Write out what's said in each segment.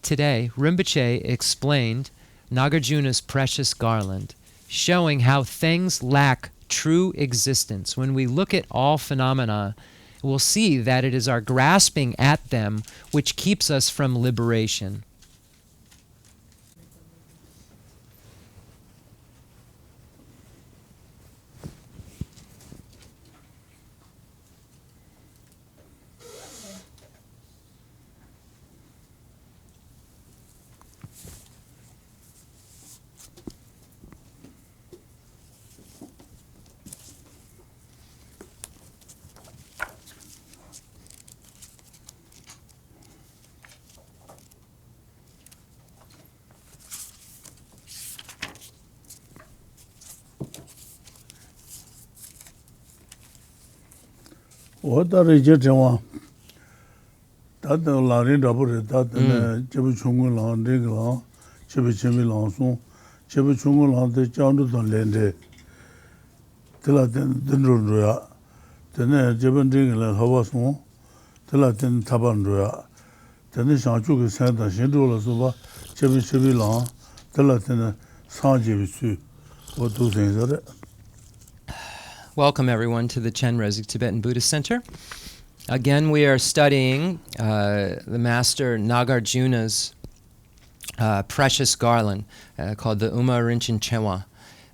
today, Rinpoche explained Nagarjuna's precious garland, showing how things lack true existence. When we look at all phenomena, we'll see that it is our grasping at them which keeps us from liberation. What are you doing? That the Lamrim double that the Chibuchungu Land, Digla, Chibichimi Lanson, Chibuchungu Land, the Jonathan Lende, Tilatin Dendruya, then Jibin Digla Havason, Tilatin Tabandruya, then the Shanchuk Santa Shindula Suba, Chibichibi Land, Tilatin Sanjivisu. What two things are it? Welcome, everyone, to the Chenrezig Tibetan Buddhist Center. Again, we are studying the Master Nagarjuna's precious garland called the Uma Rinchen Chewa.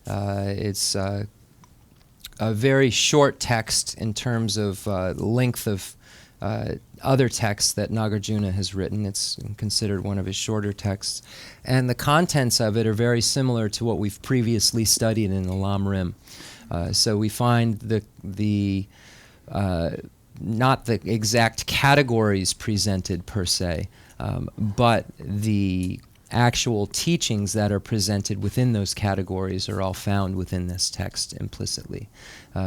It's a very short text in terms of length of other texts that Nagarjuna has written. It's considered one of his shorter texts. And the contents of it are very similar to what we've previously studied in the Lamrim. So we find not the exact categories presented per se, but the actual teachings that are presented within those categories are all found within this text implicitly.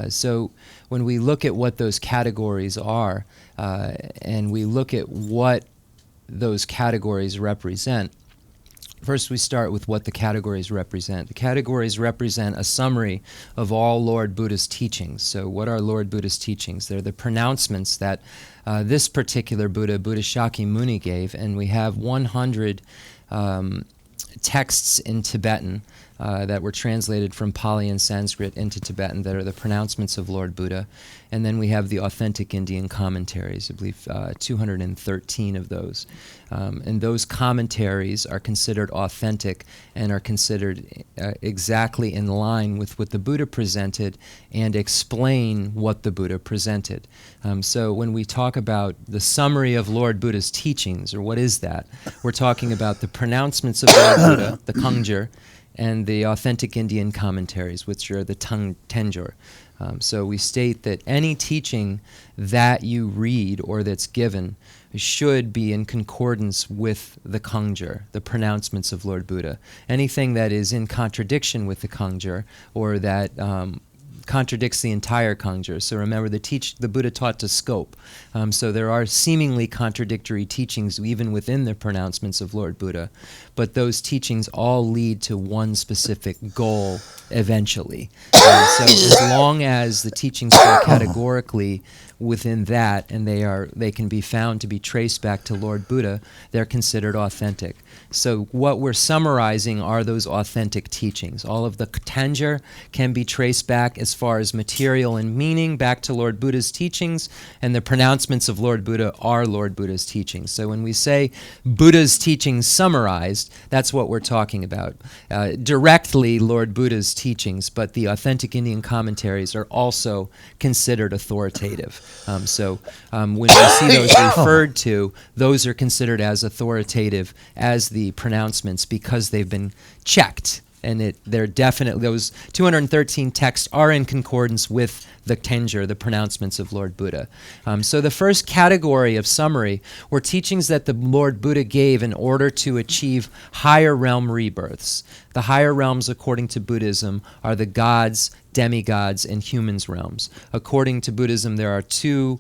So when we look at what those categories are, and we look at what those categories represent, first, we start with what the categories represent. The categories represent a summary of all Lord Buddha's teachings. So what are Lord Buddha's teachings? They're the pronouncements that this particular Buddha, Buddha Shakyamuni, gave, and we have 100 texts in Tibetan that were translated from Pali and Sanskrit into Tibetan that are the pronouncements of Lord Buddha. And then we have the authentic Indian commentaries, I believe 213 of those. And those commentaries are considered authentic and are considered exactly in line with what the Buddha presented and explain what the Buddha presented. So when we talk about the summary of Lord Buddha's teachings, or what is that? We're talking about the pronouncements of Lord Buddha, the Kangjur, and the authentic Indian commentaries, which are the Tenjur. So we state that any teaching that you read or that's given should be in concordance with the Kangjur, the pronouncements of Lord Buddha. Anything that is in contradiction with the Kangjur, or that contradicts the entire Kangjur. So remember, the Buddha taught to scope. So there are seemingly contradictory teachings even within the pronouncements of Lord Buddha, but those teachings all lead to one specific goal eventually. So as long as the teachings are categorically within that, and they can be found to be traced back to Lord Buddha, they're considered authentic. So what we're summarizing are those authentic teachings. All of the Tenjur can be traced back as far as material and meaning back to Lord Buddha's teachings, and the pronouncements of Lord Buddha are Lord Buddha's teachings. So when we say Buddha's teachings summarized, that's what we're talking about. Directly Lord Buddha's teachings, but the authentic Indian commentaries are also considered authoritative. So when we see those referred to, those are considered as authoritative as the pronouncements because they've been checked. And they're definitely, those 213 texts are in concordance with the Tenjur, the pronouncements of Lord Buddha. So the first category of summary were teachings that the Lord Buddha gave in order to achieve higher realm rebirths. The higher realms, according to Buddhism, are the gods, demigods, and humans realms. According to Buddhism, there are two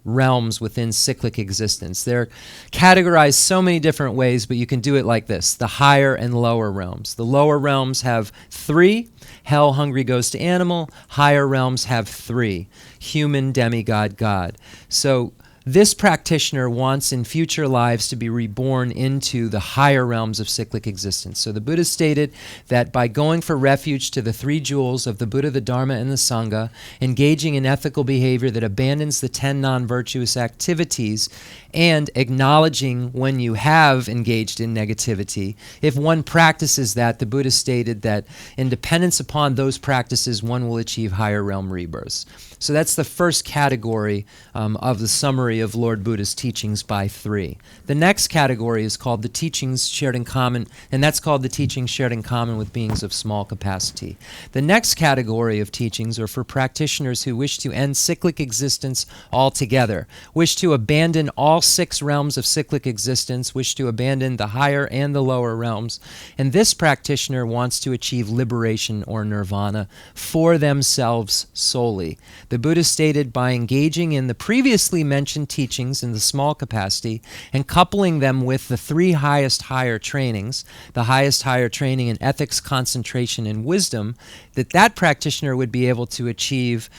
realms within cyclic existence. They're categorized so many different ways, but you can do it like this: the higher and lower realms. The lower realms have 3: hell, hungry, ghost, animal. Higher realms have 3: human, demigod, God. So this practitioner wants in future lives to be reborn into the higher realms of cyclic existence. So the Buddha stated that by going for refuge to the three jewels of the Buddha, the Dharma, and the Sangha, engaging in ethical behavior that abandons the 10 non-virtuous activities, and acknowledging when you have engaged in negativity, if one practices that, the Buddha stated that in dependence upon those practices, one will achieve higher realm rebirths. So that's the first category of the summary of Lord Buddha's teachings by three. The next category is called the teachings shared in common, and that's called the teachings shared in common with beings of small capacity. The next category of teachings are for practitioners who wish to end cyclic existence altogether, wish to abandon all 6 realms of cyclic existence, wish to abandon the higher and the lower realms, and this practitioner wants to achieve liberation or nirvana for themselves solely. The Buddha stated by engaging in the previously mentioned teachings in the small capacity and coupling them with the 3 highest higher trainings, the highest higher training in ethics, concentration, and wisdom, that practitioner would be able to achieve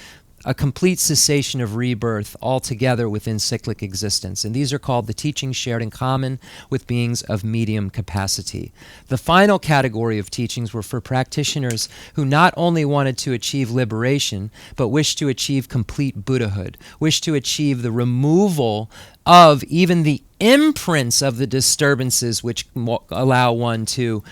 a complete cessation of rebirth altogether within cyclic existence. And these are called the teachings shared in common with beings of medium capacity. The final category of teachings were for practitioners who not only wanted to achieve liberation, but wished to achieve complete Buddhahood, wished to achieve the removal of even the imprints of the disturbances which allow one to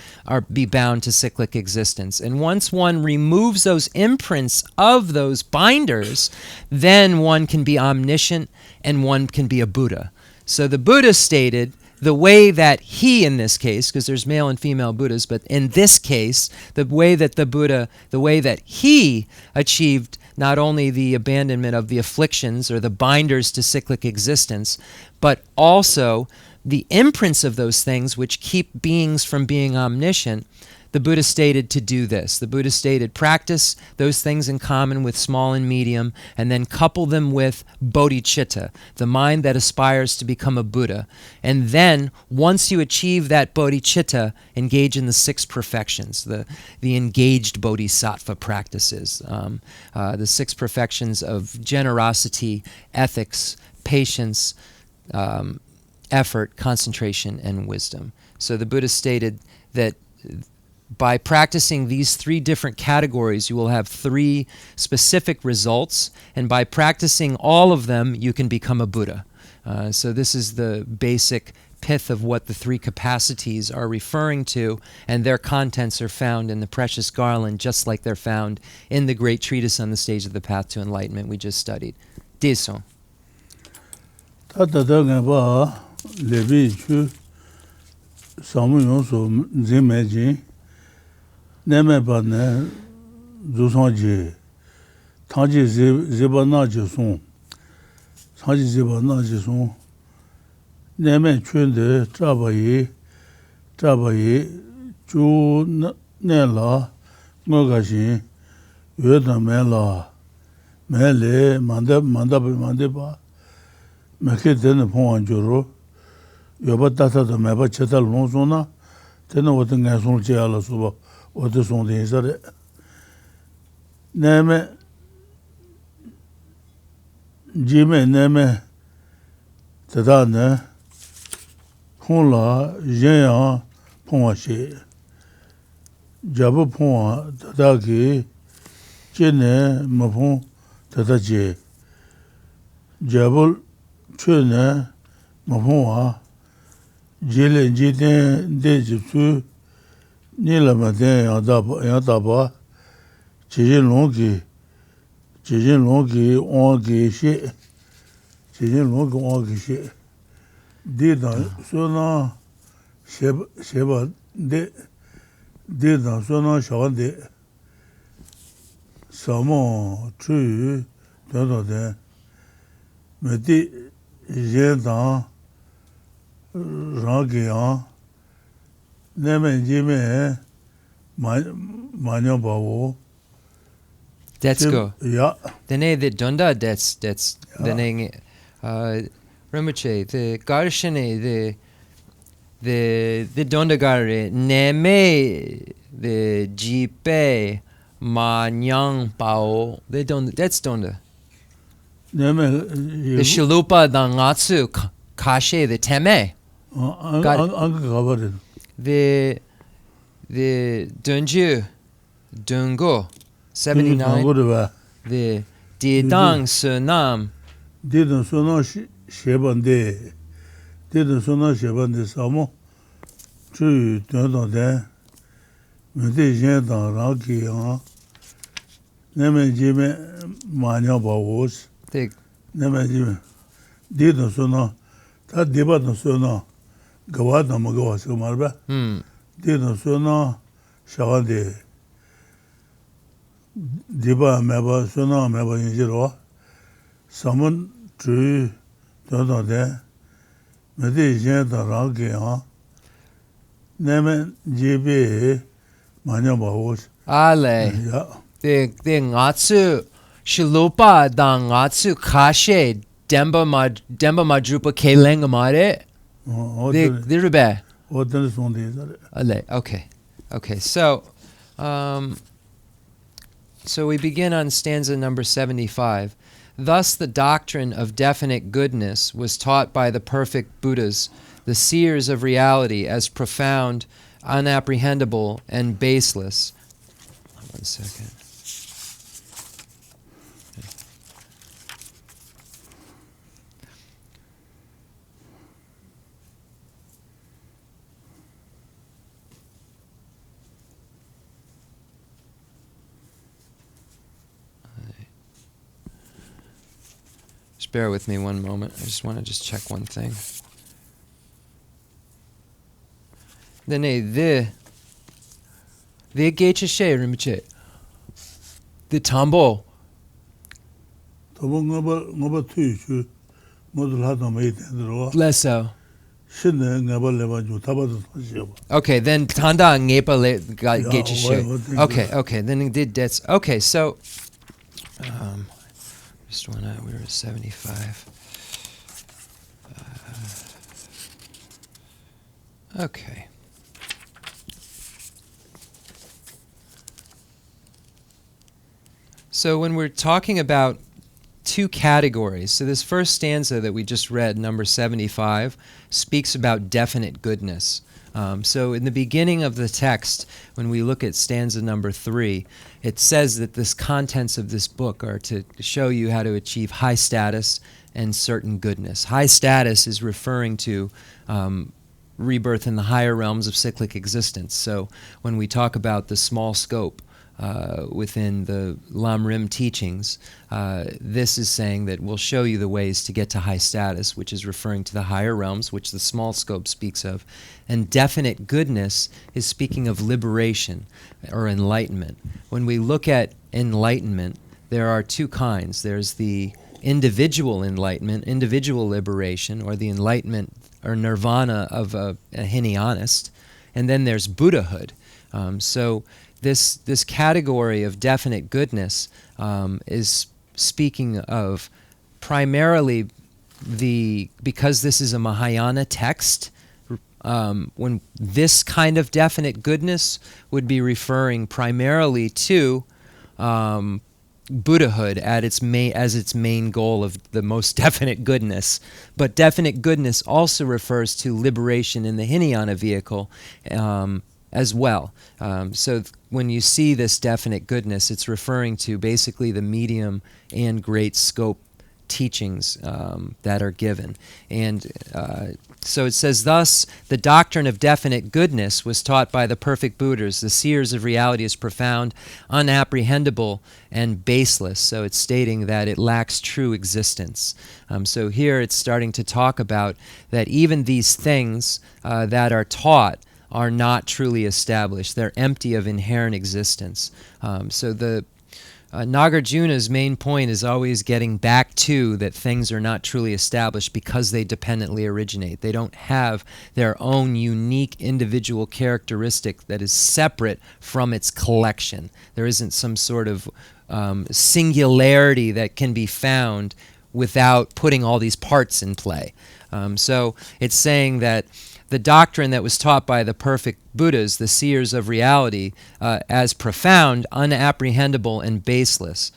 be bound to cyclic existence. And once one removes those imprints of those binders, then one can be omniscient and one can be a Buddha. So the Buddha stated the way that he, in this case, because there's male and female Buddhas, but in this case, the way that he achieved not only the abandonment of the afflictions or the binders to cyclic existence, but also the imprints of those things which keep beings from being omniscient, the Buddha stated to do this. The Buddha stated, practice those things in common with small and medium, and then couple them with bodhicitta, the mind that aspires to become a Buddha. And then, once you achieve that bodhicitta, engage in the 6 perfections, the engaged bodhisattva practices, the 6 perfections of generosity, ethics, patience, effort, concentration, and wisdom. So the Buddha stated that by practicing these 3 different categories, you will have 3 specific results, and by practicing all of them, you can become a Buddha. So this is the basic pith of what the 3 capacities are referring to, and their contents are found in the precious Garland, just like they're found in the great treatise on the stage of the path to enlightenment we just studied. Deso. Neme ba ne zusong ji tangji ziba na ji song tangji ziba na ji song neme chun de zhaba yi ju ne la ngo ga xin yue de me la me le mande ba me ke de ne pong an ju ro yo ba ta de me ba che ta long song na de ne wo de ngai song jia la su ba 어디 송대 있어래 내매 지메 내매 대단네 콩라 예야 퐁와시 잡어 퐁와 다다기 제네 뭐퐁 다다지 잡을 최네 뭐퐁와 제레 제데 데집수 Lama yadaba jijin longi ongi shi didan suna sheba didan suna shawandi samo chuyu dada medi yedan rangi That's go. Yeah. Dene the donda that's dene Rinpoche the garshane the donda gare neme the jipe ma nyang pao the donda that's donda. The Shilupa da Ngatsu Kashe, the Teme. The Dunju, Dungo, 79. The Didang Sunam. Didang Sunam Shebande. Didang Sunam Shebande Samo. Chu Dundon. Mede Jendang Raki. Nemen Jime Manya Bawos. Nemen Jime. Didang Sunam. Ta Dibatan Sunam. Gawad Namagawas Marba. Didang Sunam Shawande. Diba Meba Sunam Meba Injiro. Saman Chu Dundon. Mede Jendang Raki. Nemen Jibe Manya Bawos. Ale. Yeah. The Ngatsu Shilupa da Ngatsu Kashe Demba Madrupa Kelengamare. The Rube. Ale. Okay. So we begin on stanza number 75. Thus the doctrine of definite goodness was taught by the perfect Buddhas, the seers of reality, as profound, unapprehendable, and baseless. 1 second. Just bear with me one moment. I just want to check one thing. Then the Geshe Rinpoche, the Tambo. Less so. Okay, then Tanda Ngepa Geshe. Okay, then it did that's okay, so just wanna we were at 75. Okay. So when we're talking about two categories, so this first stanza that we just read, number 75, speaks about definite goodness. So in the beginning of the text, when we look at stanza number 3, it says that the contents of this book are to show you how to achieve high status and certain goodness. High status is referring to rebirth in the higher realms of cyclic existence. So when we talk about the small scope, within the Lamrim teachings, this is saying that we'll show you the ways to get to high status, which is referring to the higher realms, which the small scope speaks of. And definite goodness is speaking of liberation or enlightenment. When we look at enlightenment, there are two kinds. There's the individual enlightenment, individual liberation, or the enlightenment or nirvana of a Hinayanist, and then there's Buddhahood. So this category of definite goodness is speaking of primarily because this is a Mahayana text, when this kind of definite goodness would be referring primarily to Buddhahood as its main goal of the most definite goodness. But definite goodness also refers to liberation in the Hinayana vehicle as well. So when you see this definite goodness, it's referring to basically the medium and great scope teachings that are given. And so it says, thus, the doctrine of definite goodness was taught by the perfect Buddhas. The seers of reality is profound, unapprehendable, and baseless. So it's stating that it lacks true existence. So here it's starting to talk about that even these things that are taught are not truly established. They're empty of inherent existence. So the Nagarjuna's main point is always getting back to that things are not truly established because they dependently originate. They don't have their own unique individual characteristic that is separate from its collection. There isn't some sort of singularity that can be found without putting all these parts in play. So it's saying that the doctrine that was taught by the perfect Buddhas, the seers of reality, as profound, unapprehendable, and baseless.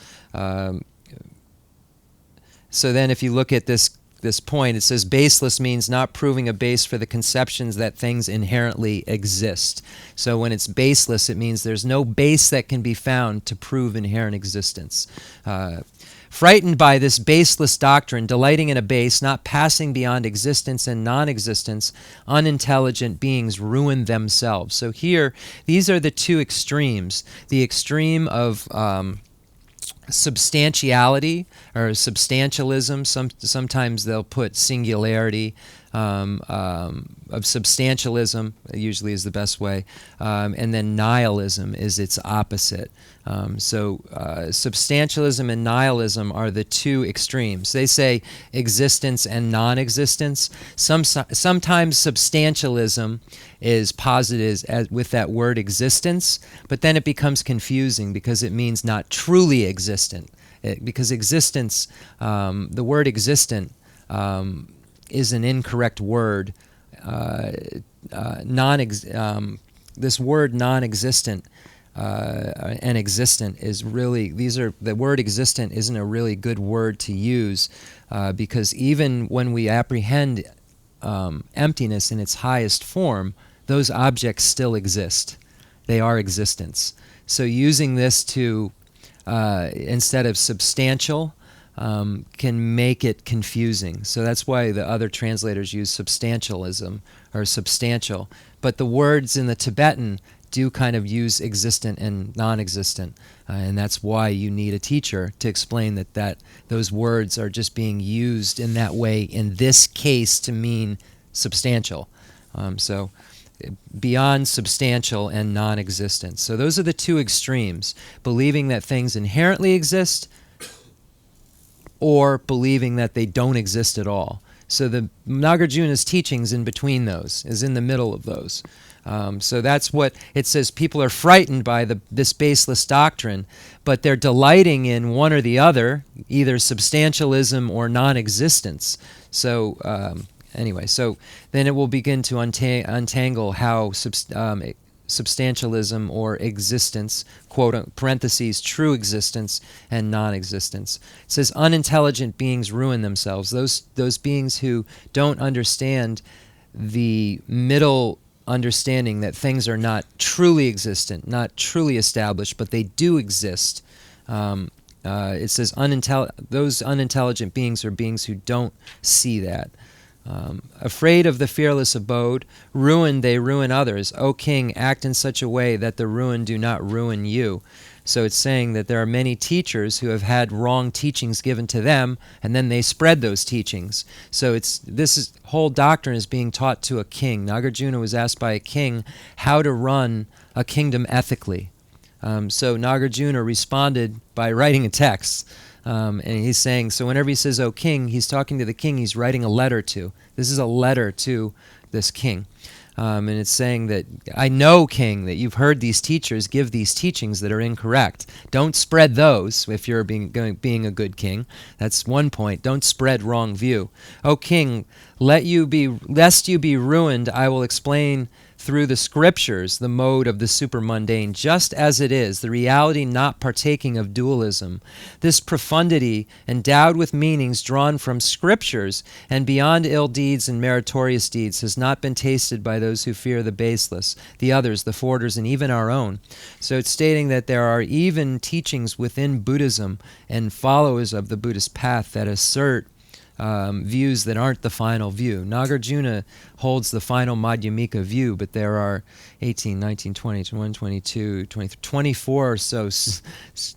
So then if you look at this point, it says baseless means not proving a base for the conceptions that things inherently exist. So when it's baseless, it means there's no base that can be found to prove inherent existence. Frightened by this baseless doctrine, delighting in a base, not passing beyond existence and non-existence, unintelligent beings ruin themselves. So here, these are the two extremes. The extreme of substantiality or substantialism. Sometimes they'll put singularity of substantialism, usually is the best way, and then nihilism is its opposite. So substantialism and nihilism are the two extremes. They say existence and non-existence. Sometimes substantialism is posited with that word existence, but then it becomes confusing because it means not truly existent. Because existence, the word existent is an incorrect word. This word non-existent and existent is really, the word existent isn't a really good word to use because even when we apprehend emptiness in its highest form, those objects still exist. They are existence. So using this to, instead of substantial, can make it confusing. So that's why the other translators use substantialism or substantial. But the words in the Tibetan do kind of use existent and non-existent. And that's why you need a teacher to explain that those words are just being used in that way in this case to mean substantial. So beyond substantial and non-existent. So those are the two extremes, believing that things inherently exist or believing that they don't exist at all. So the Nagarjuna's teachings in between those, is in the middle of those. So that's what it says. People are frightened by this baseless doctrine, but they're delighting in one or the other, either substantialism or non-existence. So anyway, so then it will begin to untangle how substantialism or existence, quote parentheses, true existence and non-existence. It says unintelligent beings ruin themselves. Those beings who don't understand the middle understanding that things are not truly existent, not truly established, but they do exist. It says those unintelligent beings are beings who don't see that. Afraid of the fearless abode, they ruin others. O king, act in such a way that the ruined do not ruin you. So it's saying that there are many teachers who have had wrong teachings given to them, and then they spread those teachings. So whole doctrine is being taught to a king. Nagarjuna was asked by a king how to run a kingdom ethically. So Nagarjuna responded by writing a text. And he's saying, so whenever he says, "O king," he's talking to the king he's writing a letter to. This is a letter to this king. And it's saying that, I know, king, that you've heard these teachers give these teachings that are incorrect. Don't spread those if you're being a good king. That's one point. Don't spread wrong view. O king, lest you be ruined, I will explain through the scriptures the mode of the supermundane, just as it is, the reality not partaking of dualism. This profundity, endowed with meanings drawn from scriptures and beyond ill deeds and meritorious deeds, has not been tasted by those who fear the baseless, the others, the forwarders, and even our own. So it's stating that there are even teachings within Buddhism and followers of the Buddhist path that assert views that aren't the final view. Nagarjuna holds the final Madhyamika view, but there are 18, 19, 20, 21, 22, 23, 24 or so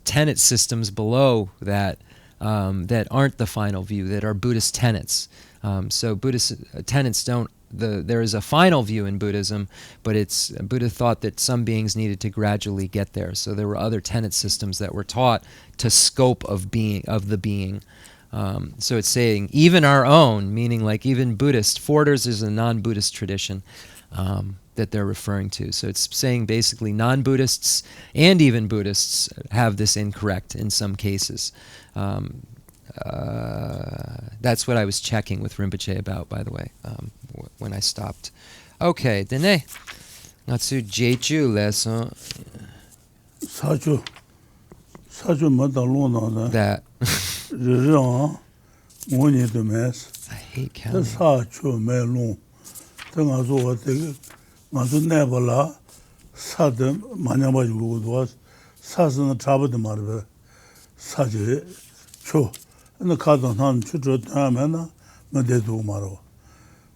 tenet systems below that that aren't the final view, that are Buddhist tenets. So Buddhist tenets there is a final view in Buddhism, but Buddha thought that some beings needed to gradually get there. So there were other tenet systems that were taught to scope of the being. So it's saying even our own, meaning like even Buddhist, forwarders is a non-Buddhist tradition that they're referring to. So it's saying basically non-Buddhists and even Buddhists have this incorrect in some cases. That's what I was checking with Rinpoche about, by the way, when I stopped. Okay, dene. Natsu jeju lesson. Sacho madalo na that. 원이 되면서 I hate 그 counting. 사초 매롱 등아 저 되게 맞아 내발라 사든 마냐바지고 도와 사스는 잡아도 말어 사제 초 근데 가던 한 추저 다음에나 매대도 말어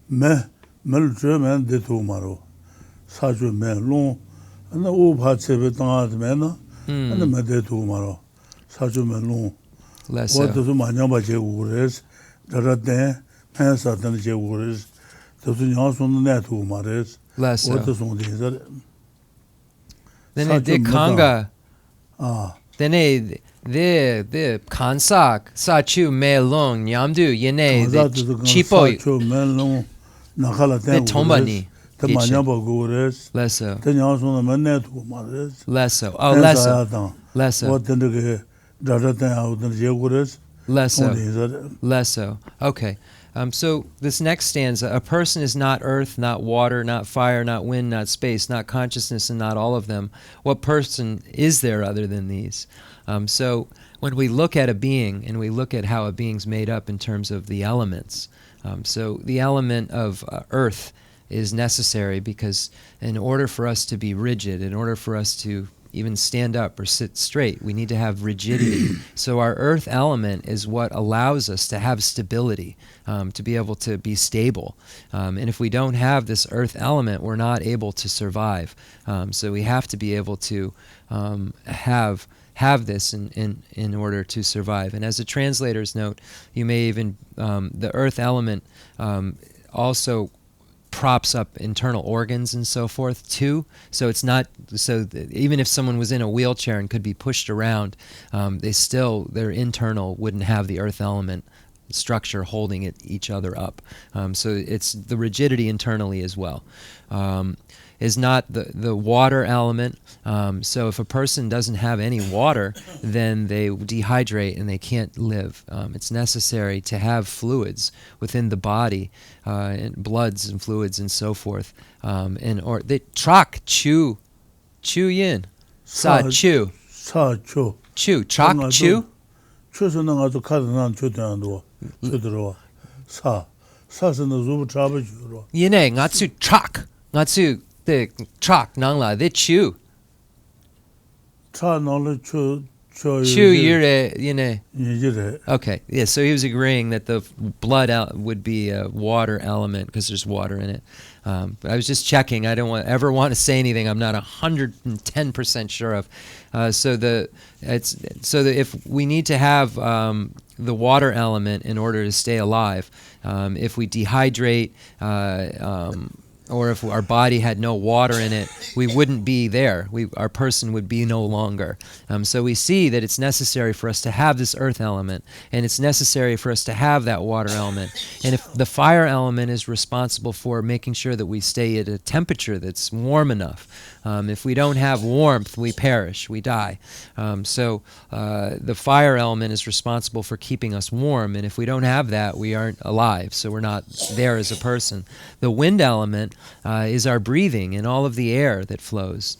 매 멀저면 대도 말어 사주 매롱 근데 오바체베 당하면은 근데 매대도 말어 사주 매롱 Less so. what 마냐바지고 그래서 저런데 회사들 제고 그래서 저도 녀손도 내도 말해서 Less so. what 손대서 Then the Kanga. Then the Kansak Sachu Me Long Nyamdu Yene the Chipo 사초 멜롱 나칼라 the Tombani. 더 마냐바고 그래서 Less so. 더 녀손도 맨내도 말해서 Less so. Oh, less so. Less so. 어떤 게 저런데 아우들 제고 그래서 Less so. 손대서 Less so. Okay. So this next stanza, a person is not earth, not water, not fire, not wind, not space, not consciousness, and not all of them. What person is there other than these? So when we look at a being and we look at how a being's made up in terms of the elements, so the element of earth is necessary because in order for us to be rigid, in order for us to even stand up or sit straight, we need to have rigidity. So our earth element is what allows us to have stability, to be able to be stable. And if we don't have this earth element, we're not able to survive. So we have to be able to have this in order to survive. And as a translator's note, you may even, the earth element also props up internal organs and so forth too. So it's not even if someone was in a wheelchair and could be pushed around, their internal wouldn't have the earth element structure holding each other up. So it's the rigidity internally as well. Is not the water element. So if a person doesn't have any water, then they dehydrate and they can't live. It's necessary to have fluids within the body, and bloods and fluids and so forth. Or they trak chu yin sa chu 사초 trak chu. 추서는 아주 카드난 초대한도 초들어 사서는 루브 잡아주로 Yine ngatsu trak ngatsu the trak nangla the chu 차나를 추 yure yine. 이제래 Okay, yeah, so he was agreeing that the blood would be a water element because there's water in it. But I was just checking. I don't ever want to say anything I'm not 110% sure of. So that if we need to have the water element in order to stay alive, if we dehydrate, or if our body had no water in it, we wouldn't be there. Our person would be no longer. So we see that it's necessary for us to have this earth element, and it's necessary for us to have that water element. And if the fire element is responsible for making sure that we stay at a temperature that's warm enough, if we don't have warmth, we perish, we die. So the fire element is responsible for keeping us warm, and if we don't have that, we aren't alive, so we're not there as a person. The wind element is our breathing and all of the air that flows.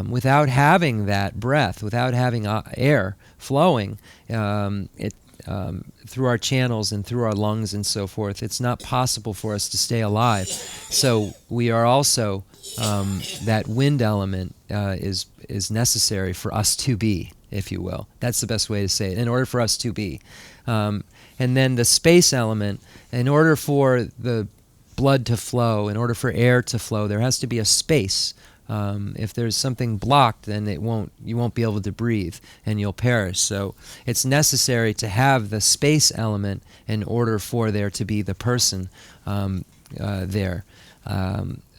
Without having that breath, without having air flowing through our channels and through our lungs and so forth, it's not possible for us to stay alive. So we are also, that wind element is necessary for us to be, if you will. That's the best way to say it, in order for us to be. And then the space element, in order for the blood to flow, in order for air to flow, there has to be a space. If there's something blocked, then you won't be able to breathe and you'll perish. So it's necessary to have the space element in order for there to be the person there.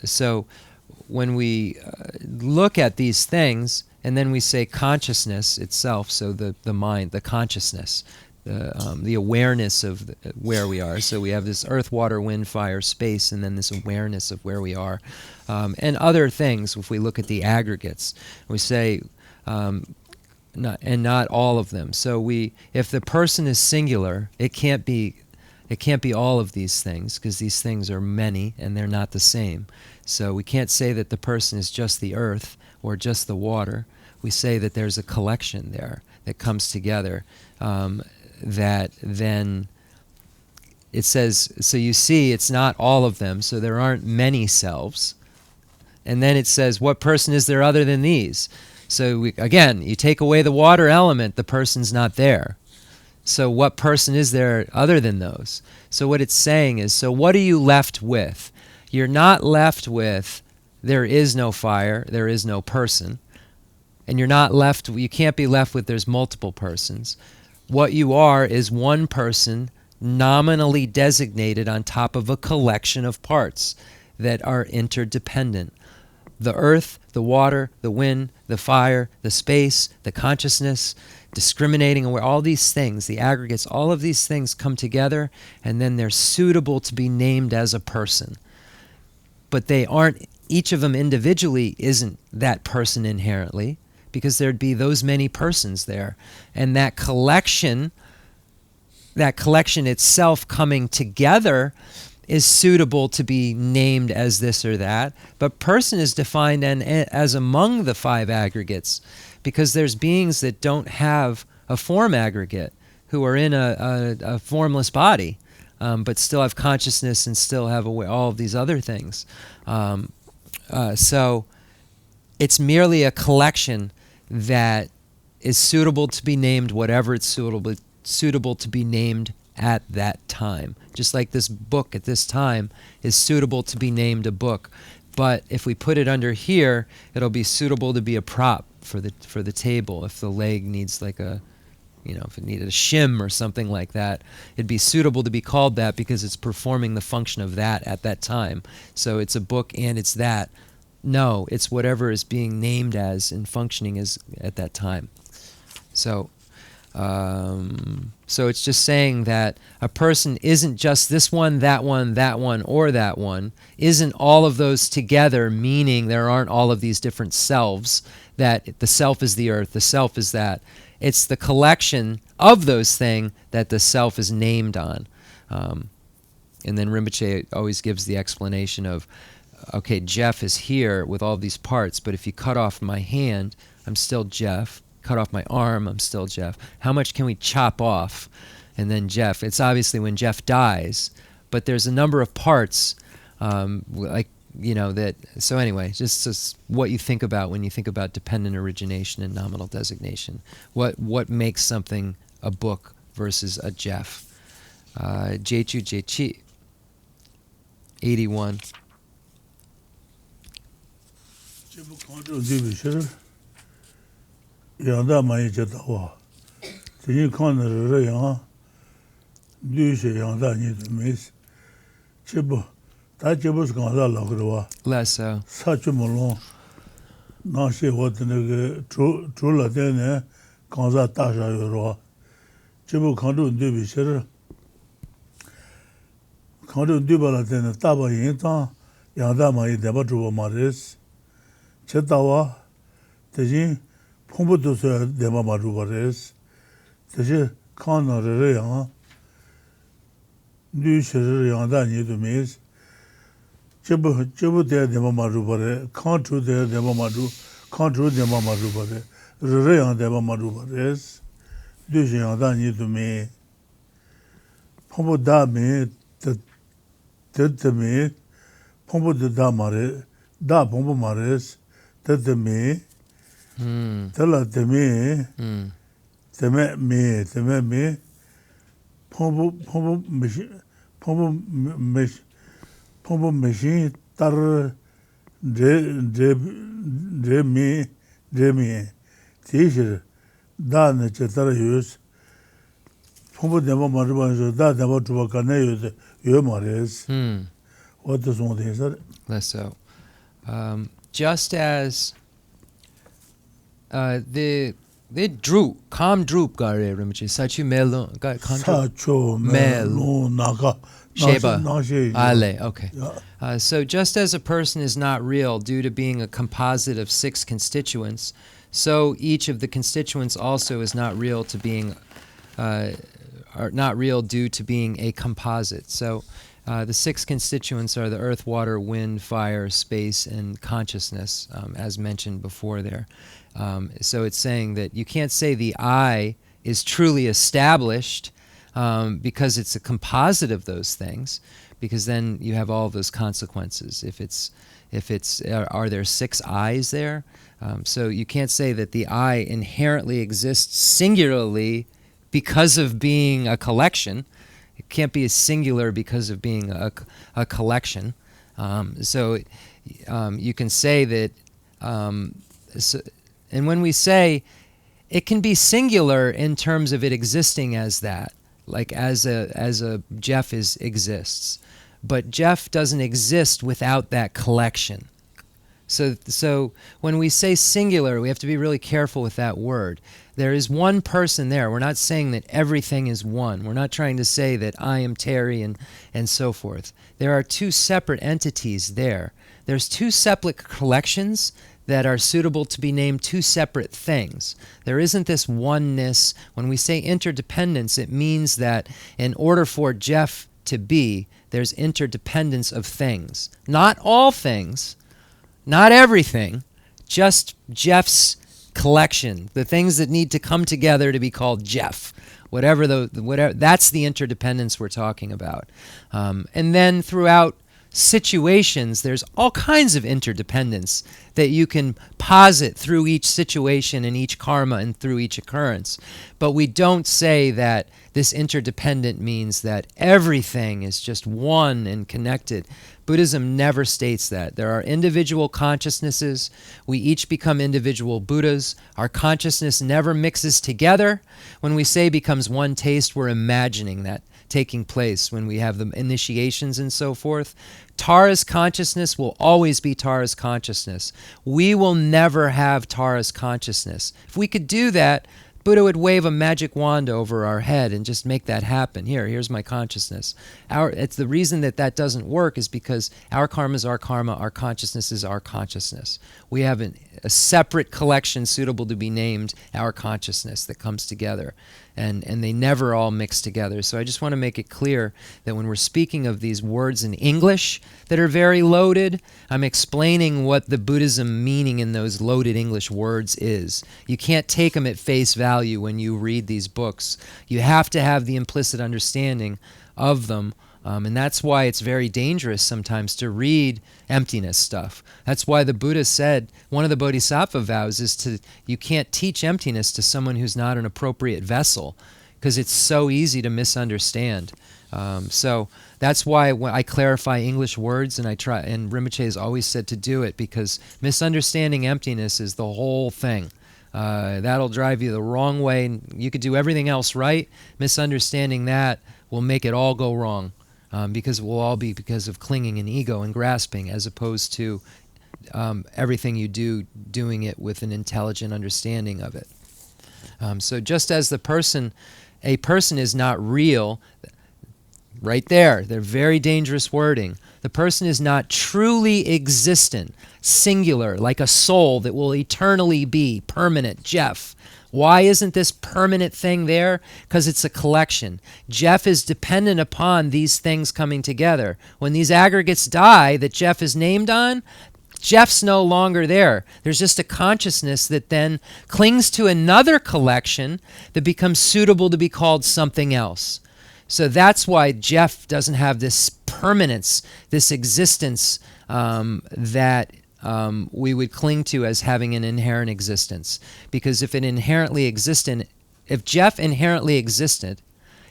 So when we look at these things, and then we say consciousness itself, so the mind, the consciousness, the awareness of where we are. So we have this earth, water, wind, fire, space, and then this awareness of where we are. And other things, if we look at the aggregates, we say, not all of them. So if the person is singular, it can't be all of these things, because these things are many and they're not the same. So we can't say that the person is just the earth or just the water. We say that there's a collection there that comes together, that then it says, so you see it's not all of them, so there aren't many selves. And then it says, what person is there other than these? So again, you take away the water element, the person's not there. So what person is there other than those? So what it's saying is, so what are you left with? You're not left with, there is no fire, there is no person. And you're not left, you can't be left with there's multiple persons. What you are is one person nominally designated on top of a collection of parts that are interdependent. The earth, the water, the wind, the fire, the space, the consciousness, discriminating aware, all these things, the aggregates, all of these things come together, and then they're suitable to be named as a person. But they aren't, each of them individually isn't that person inherently, because there'd be those many persons there. And that collection itself coming together is suitable to be named as this or that. But person is defined as among the five aggregates, because there's beings that don't have a form aggregate, who are in a formless body, but still have consciousness and still have all of these other things. So it's merely a collection that is suitable to be named whatever it's suitable to be named at that time. Just like this book at this time is suitable to be named a book. But if we put it under here, it'll be suitable to be a prop for the table. If the leg needs like a, if it needed a shim or something like that, it'd be suitable to be called that because it's performing the function of that at that time. So it's a book and it's that. No, it's whatever is being named as and functioning as at that time. So it's just saying that a person isn't just this one, or that one. Isn't all of those together, meaning there aren't all of these different selves, that the self is the earth, the self is that. It's the collection of those things that the self is named on. And then Rinpoche always gives the explanation of, okay, Jeff is here with all these parts, but if you cut off my hand, I'm still Jeff. Cut off my arm, I'm still Jeff. How much can we chop off? And then Jeff, it's obviously when Jeff dies, but there's a number of parts, that, so anyway, just what you think about when you think about dependent origination and nominal designation. What makes something a book versus a Jeff? Jechu Jechi, 81. Yanda mayi chetawa. Tini kanda rara yang, dushe yanda nidu mes. Chibu, ta chibu skanda lakarwa. Less so. Sachu mulong, nashi watane chula tene, kanza tasha yorwa. Chibu kandu ndubi shir. Kandu ndubala tene taba yin tang, yanda mayi deba chubo maris. Chetawa, tijin, Pombo dosa dema marubares. Tashi kana rere yang. Nu shirir yang da nidu mes. Chibu dea dema marubare. Kan chu dea dema maru. Kan chu dema marubare. Rere yang dema marubares. Nu shi yang da nidu me. Pombo da me. Tete me. Pombo da mare. Da pombo mares. Tete me. Tala teme me, pombo machine, tar de me, teacher, dan chetara use, pombo demo maruban, da demo tubacane mares. What is one thing? Less so. Just as the droop, calm droop gare Rinpoche, sachu melo, sachu melo naga sheba ale. Okay. So just as a person is not real due to being a composite of 6 constituents, so each of the constituents also is not real to being, not real due to being a composite. So the 6 constituents are the earth, water, wind, fire, space, and consciousness, as mentioned before there. So it's saying that you can't say the I is truly established because it's a composite of those things, because then you have all those consequences. If it's are there 6 eyes there? So you can't say that the eye inherently exists singularly because of being a collection. It can't be a singular because of being a collection. So you can say that, and when we say it can be singular in terms of it existing as that, like as a Jeff exists, but Jeff doesn't exist without that collection. So when we say singular, we have to be really careful with that word. There is one person there. We're not saying that everything is one. We're not trying to say that I am Terry and so forth. There are 2 separate entities there. There's 2 separate collections that are suitable to be named 2 separate things. There isn't this oneness. When we say interdependence, it means that in order for Jeff to be, there's interdependence of things. Not all things, not everything, just Jeff's collection, the things that need to come together to be called Jeff. Whatever, that's the interdependence we're talking about. And then throughout situations, there's all kinds of interdependence that you can posit through each situation and each karma and through each occurrence. But we don't say that this interdependent means that everything is just one and connected. Buddhism never states that. There are individual consciousnesses. We each become individual Buddhas. Our consciousness never mixes together. When we say becomes one taste, we're imagining that taking place when we have the initiations and so forth. Tara's consciousness will always be Tara's consciousness. We will never have Tara's consciousness. If we could do that, Buddha would wave a magic wand over our head and just make that happen. Here's my consciousness. It's the reason that doesn't work is because our karma is our karma, our consciousness is our consciousness. We have a separate collection suitable to be named our consciousness that comes together. And they never all mix together. So I just want to make it clear that when we're speaking of these words in English that are very loaded, I'm explaining what the Buddhism meaning in those loaded English words is. You can't take them at face value when you read these books. You have to have the implicit understanding of them. And that's why it's very dangerous sometimes to read emptiness stuff. That's why the Buddha said, one of the Bodhisattva vows is you can't teach emptiness to someone who's not an appropriate vessel, because it's so easy to misunderstand. So that's why when I clarify English words, and Rinpoche has always said to do it, because misunderstanding emptiness is the whole thing. That'll drive you the wrong way. You could do everything else right. Misunderstanding that will make it all go wrong. Because it will all be because of clinging and ego and grasping, as opposed to everything you doing it with an intelligent understanding of it. So just as a person is not real, right there, they're very dangerous wording. The person is not truly existent, singular, like a soul that will eternally be permanent, Jeff. Why isn't this permanent thing there? Because it's a collection. Jeff is dependent upon these things coming together. When these aggregates die that Jeff is named on, Jeff's no longer there. There's just a consciousness that then clings to another collection that becomes suitable to be called something else. So that's why Jeff doesn't have this permanence, this existence that we would cling to as having an inherent existence. Because if Jeff inherently existed,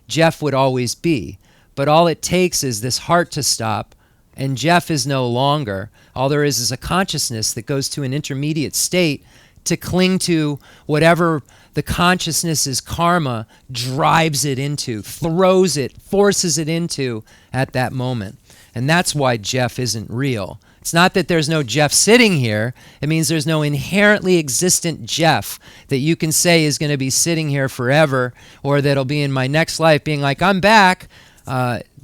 Jeff would always be. But all it takes is this heart to stop, and Jeff is no longer. All there is a consciousness that goes to an intermediate state to cling to whatever the consciousness's karma drives it into, throws it, forces it into at that moment. And that's why Jeff isn't real. It's not that there's no Jeff sitting here. It means there's no inherently existent Jeff that you can say is going to be sitting here forever, or that'll be in my next life being like, I'm back.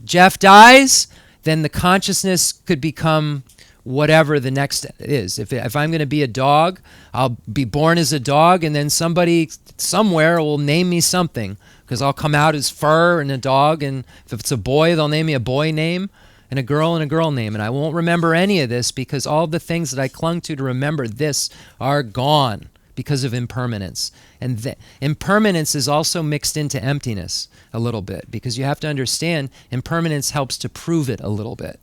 Jeff dies, then the consciousness could become whatever the next is. If I'm going to be a dog, I'll be born as a dog, and then somebody somewhere will name me something, because I'll come out as fur and a dog, and if it's a boy, they'll name me a boy name, and a girl name, and I won't remember any of this, because all the things that I clung to remember this are gone, because of impermanence. And impermanence is also mixed into emptiness a little bit, because you have to understand impermanence helps to prove it a little bit.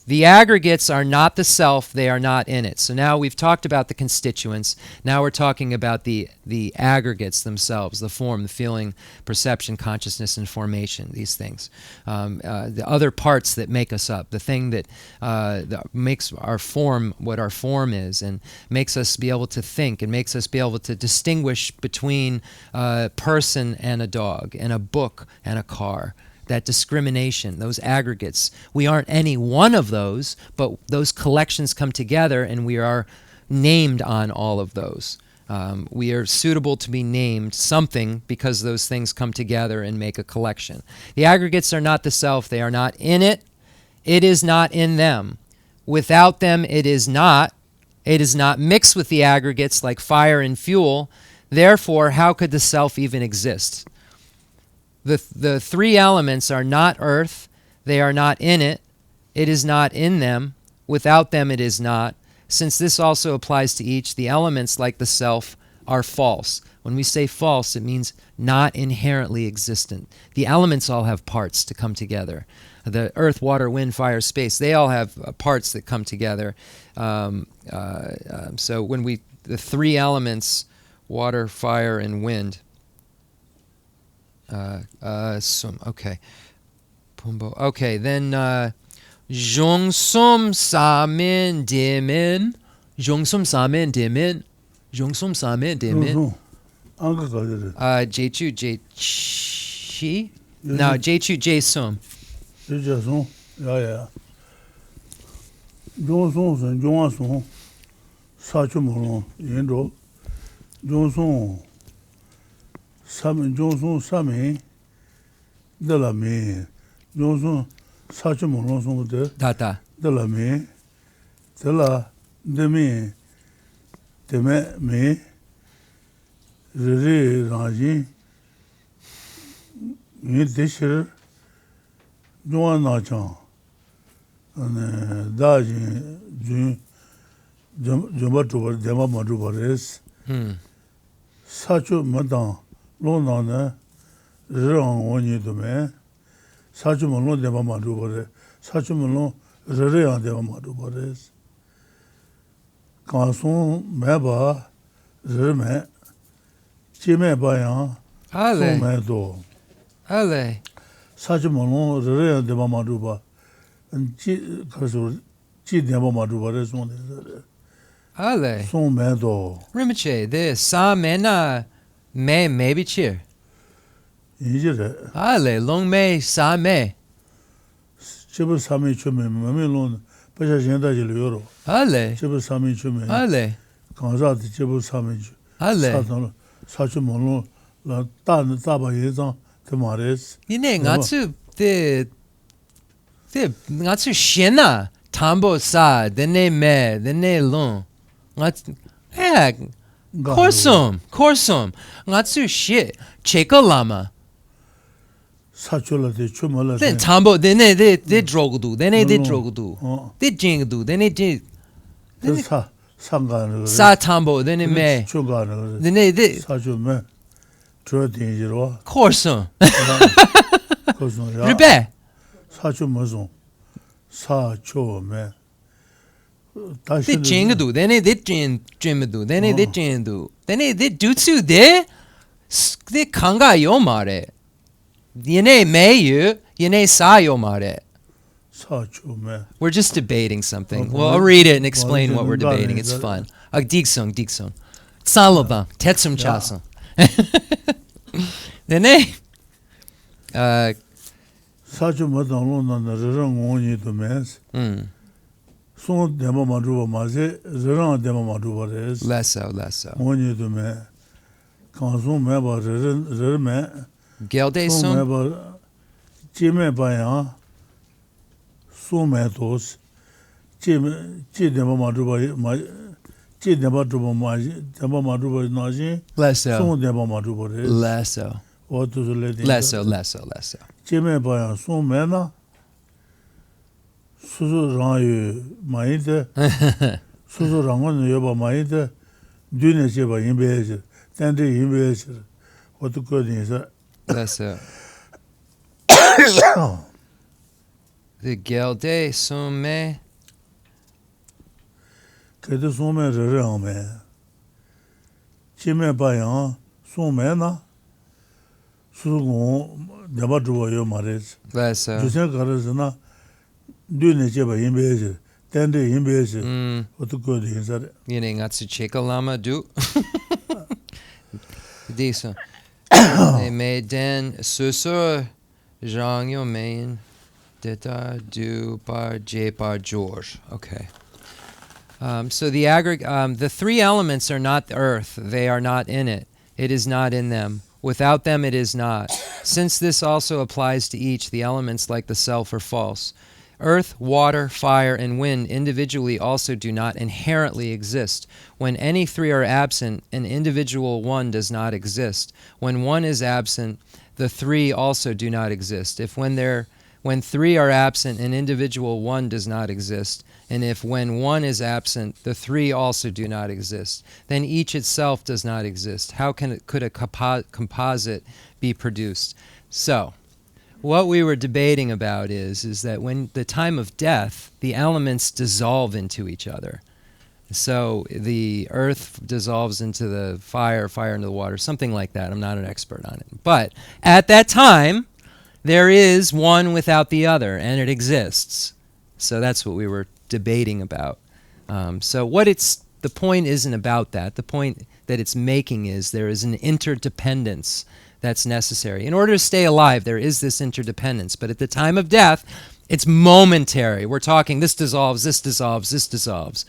The aggregates are not the self, they are not in it. So now we've talked about the constituents, now we're talking about the aggregates themselves, the form, the feeling, perception, consciousness, and formation, these things. The other parts that make us up, the thing that makes our form what our form is, and makes us be able to think, and makes us be able to distinguish between a person and a dog, and a book and a car. That discrimination, those aggregates. We aren't any one of those, but those collections come together and we are named on all of those. We are suitable to be named something because those things come together and make a collection. The aggregates are not the self. They are not in it. It is not in them. Without them, it is not. It is not mixed with the aggregates like fire and fuel. Therefore, how could the self even exist? The three elements are not earth, they are not in it, it is not in them, without them it is not. Since this also applies to each, the elements, like the self, are false. When we say false, it means not inherently existent. The elements all have parts to come together. The earth, water, wind, fire, space, they all have parts that come together. So when the three elements, water, fire, and wind, okay. Pumbo. Okay, then Jongsum Samin Dimin. Jongsum Samin Dimin. Jongsum Samin Dimin. Jechu Jechi? No, Jechu Jesum. Jesum. Yeah. Jongsum San Jongsum. Sachumolo. Yendo. Jongsum. Johnson Sami de la me Johnson Sachumon son de Data de la me de la demi de me Riri Raji ni deshir Joanna Chan and Daji Jumatu Dema Madubares Sachu Madan Lona Rang Oni Dome, Sachumon de Mamadubore, Sachumon Rean de Mamadubores. Canson Meba, Reme, Chime Bayan, Somedo. Ale. Sachumon Rean de Mamaduba, and Chi de Mamadubores on the Ale. Somedo. Rinpoche, this Samena. Maybe cheer. Ale, long may, sa may. Chibus Sami Chume, Mamilon, Pajagenda Euro. Ale. Chibus Sami Chume. Ale. Kanza de Chibus Sami. Ale. Sachumolo, La Tan Taba Yezan, Tamares. Yine, Natsu, Natsu Shena, Tambo sa, dene me, dene long. Natsu, Korsum. Natsu shit. Cheko Lama. Sachula de Chumala. Then Tambo, then they drogudu, then they drogudu. They jingadu, then they did. Sangan. Sa Tambo, then it may. Chugan. Then they did. Sachume. Trotinjiro. Korsum. Ribe. Sachumazon. Sachume. They jingadu, then they did jimadu, then they did jindu. Then they did dutsu de. They kanga yomare. Yene mayu, yene sa yomare. We're just debating something. Well, I'll read it and explain what we're debating. It's fun. Digsung. Salobang, tetsum chasung. Then Sachumadon on the Rang to mess. Son demo Maduba Maze, Zeran demo Maduba is less so. Oni to me. Consum Meba Reme. Gelde son. Jime Bayan. Sumetos. Demo Maduba. Demo Maduba Naji. Less so. Son demo Maduba is less so. What to the lady? Less so. Jime Bayan, Sumena. Susu Rangu Maide, Susu Rangon Yoba Maide, Dune cheba yinbe tante yinbe what to go in That's it. The Gelde Somme. Kede somme rere ame. Chime bayan somme na. Surugon deba duwa yo mares. That's it. Jusen karasana dune cheba yinbe tante yinbe what to go in Yine ngatsu cheka lama du. Diso. They made den susur Zhang yo main deta du par j par George. Okay. So the three elements are not the earth. They are not in it. It is not in them. Without them, it is not. Since this also applies to each, the elements like the self are false. Earth, water, fire, and wind individually also do not inherently exist. When any three are absent, an individual one does not exist. When one is absent, the three also do not exist. When three are absent, an individual one does not exist. And if when one is absent, the three also do not exist, then each itself does not exist. How could a composite be produced? So, what we were debating about is that when the time of death, the elements dissolve into each other. So the earth dissolves into the fire, fire into the water, something like that. I'm not an expert on it. But at that time, there is one without the other, and it exists. So that's what we were debating about. The point isn't about that. The point that it's making is there is an interdependence that's necessary. In order to stay alive, there is this interdependence. But at the time of death, it's momentary. We're talking this dissolves, this dissolves, this dissolves.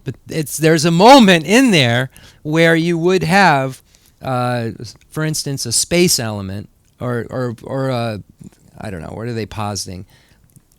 But there's a moment in there where you would have, for instance, a space element or I don't know, what are they positing?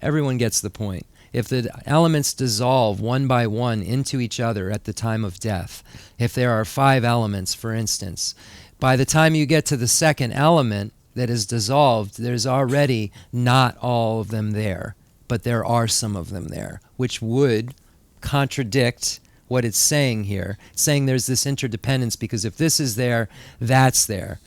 Everyone gets the point. If the elements dissolve one by one into each other at the time of death, if there are 5 elements, for instance, by the time you get to the second element that is dissolved, there's already not all of them there, but there are some of them there, which would contradict what it's saying here. It's saying there's this interdependence because if this is there, that's there.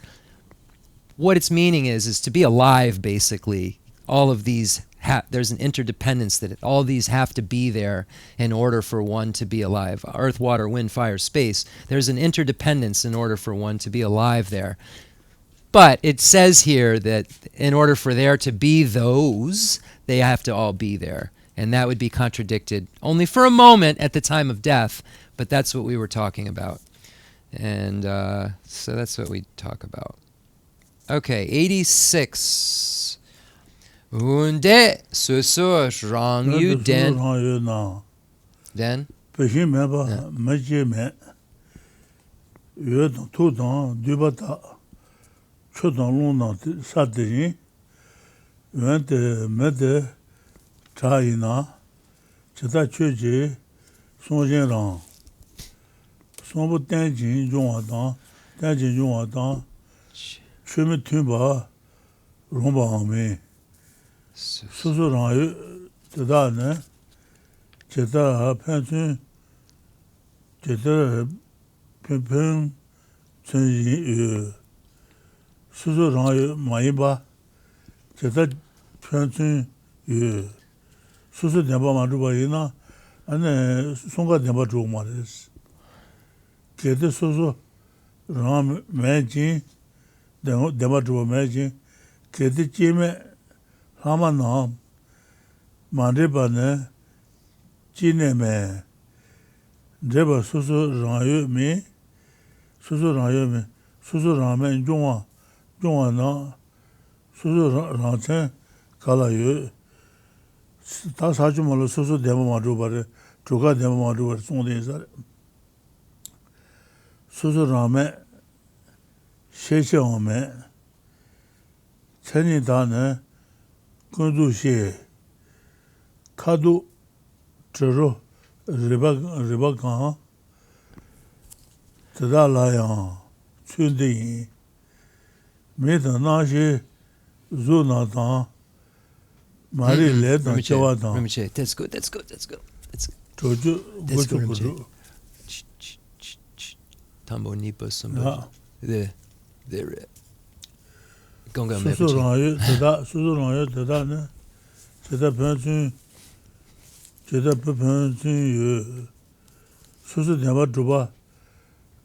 What it's meaning is to be alive, basically, all of these, there's an interdependence that all these have to be there in order for one to be alive. Earth, water, wind, fire, space. There's an interdependence in order for one to be alive there. But it says here that in order for there to be those, they have to all be there. And that would be contradicted only for a moment at the time of death, but that's what we were talking about. And so that's what we talk about. Okay, 86. Unde susur rang yu den. Den? Peshin meba meje me. Yue tu dang duba ta. Chu dang long na sa de yin. Yuen de me de cha yi na. Chita chue ji song jin rang. Song bu ten jin yong wa dang. Ten jin yong wa dang. Chue me tun ba rong ba ang me. Susu rang yu tada ne. Cheta pen chun. Cheta pen pen chun yin yu. Susu rang yu ma yin ba. Cheta pen chun yu. Susu denpa ma zhuba yin na. Ane songa denpa zhuba ma res. Kete susu rang me jin. Denpa zhuba me jin. Kete jime Lama nam, mandriba ne, jine me, dreba susu rangyu mi, susu rangme jungwa na, susu rangchen kala yu, ta sachu malo susu denpa ma zhubare, chuka denpa ma zhubare, songde isare. Susu rangme, sheche wame, chenyi ta ne, kundu she, kadu churu riba kaan, tada layang, chundi yin, mita na she, zu na tang, mari le tang, chewa tang. Rinpoche, that's good. Choju, guchu guchu. Tambo Nipa Sambaji. The Gonga Susu Ranyu, Teda, ne? Teda Pension, you. Susu Deva Druba,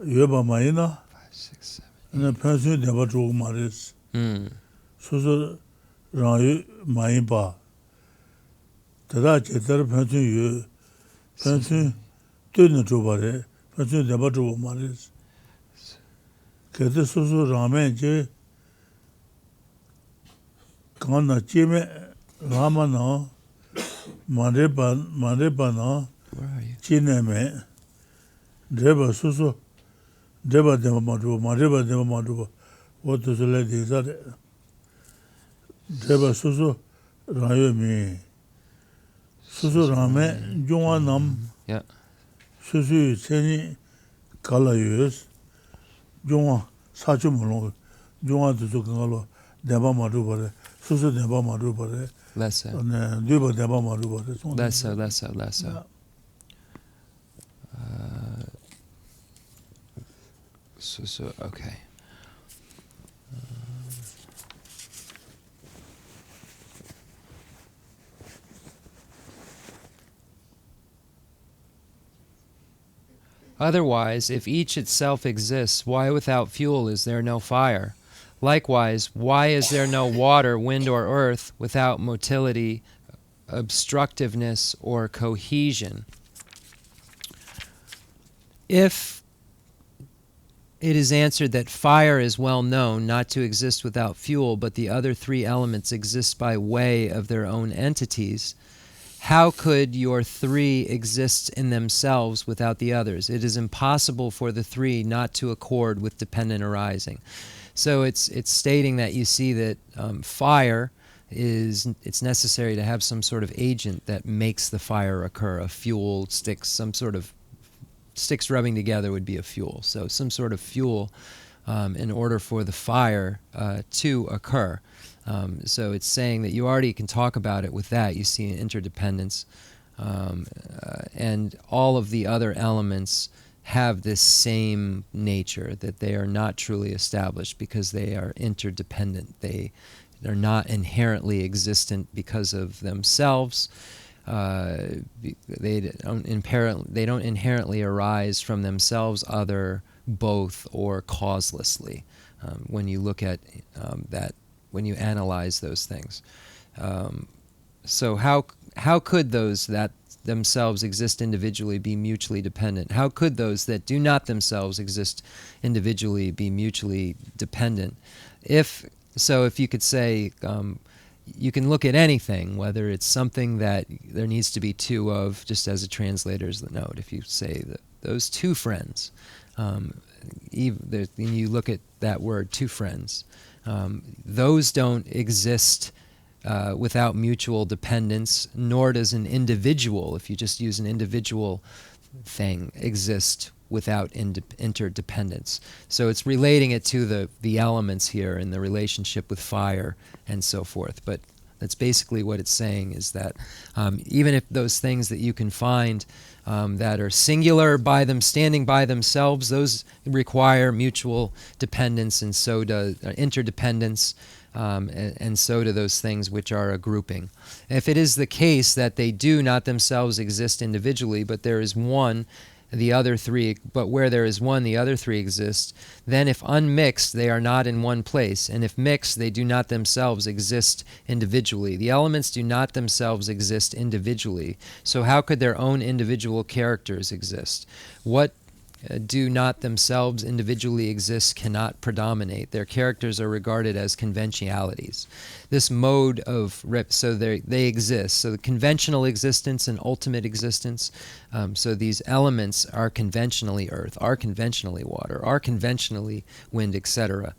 Yuba Maina, 5, 6, 7. and then Pension Deva Druba Maris. Susu Ranyu Maimba. Teda Chetar Pension you. Pension Tuna Druba, Pension Deva Druba Maris. Kete Susu Ramen Je. Kana Chime Lama no, Mareba no, Where are you? Chineme, Deba Susu, Deba Deva Maduba, Mareba Deva Maduba, what does the lady that? Deba Susu, Rayumi, Susu Rame, Junga Nam, Yeah. Susu Seni Kalayus, Junga Sachumolo, Junga to Sukalo, Deba Maduba. Susu Deba Maduba, Lessa. and Duba Deba Maduba. Lessa. So okay. Otherwise, if each itself exists, why without fuel is there no fire? Likewise, why is there no water, wind, or earth without motility, obstructiveness, or cohesion? If it is answered that fire is well known not to exist without fuel, but the other three elements exist by way of their own entities, how could your three exist in themselves without the others? It is impossible for the three not to accord with dependent arising. So it's stating that you see that fire it's necessary to have some sort of agent that makes the fire occur. A fuel, sticks, some sort of sticks rubbing together would be a fuel. So some sort of fuel in order for the fire to occur. So it's saying that you already can talk about it with that. You see an interdependence, and all of the other elements have this same nature, that they are not truly established because they are interdependent. They're not inherently existent because of themselves. They don't inherently arise from themselves, other, both, or causelessly. When you look at that, when you analyze those things, so how could those that themselves exist individually be mutually dependent? How could those that do not themselves exist individually be mutually dependent? If you could say, you can look at anything, whether it's something that there needs to be two of, just as a translator's note. If you say that those two friends, you look at that word, two friends, those don't exist without mutual dependence, nor does an individual, if you just use an individual thing, exist without interdependence. So it's relating it to the elements here and the relationship with fire and so forth. But that's basically what it's saying, is that even if those things that you can find that are singular by them, standing by themselves, those require mutual dependence, and so does interdependence. And so do those things which are a grouping. If it is the case that they do not themselves exist individually, but there is one, the other three, but where there is one, the other three exist, then if unmixed, they are not in one place, and if mixed, they do not themselves exist individually. The elements do not themselves exist individually, so how could their own individual characters exist? What do not themselves individually exist cannot predominate. Their characters are regarded as conventionalities. This mode of so they exist. So the conventional existence and ultimate existence. So these elements are conventionally earth, are conventionally water, are conventionally wind, etc.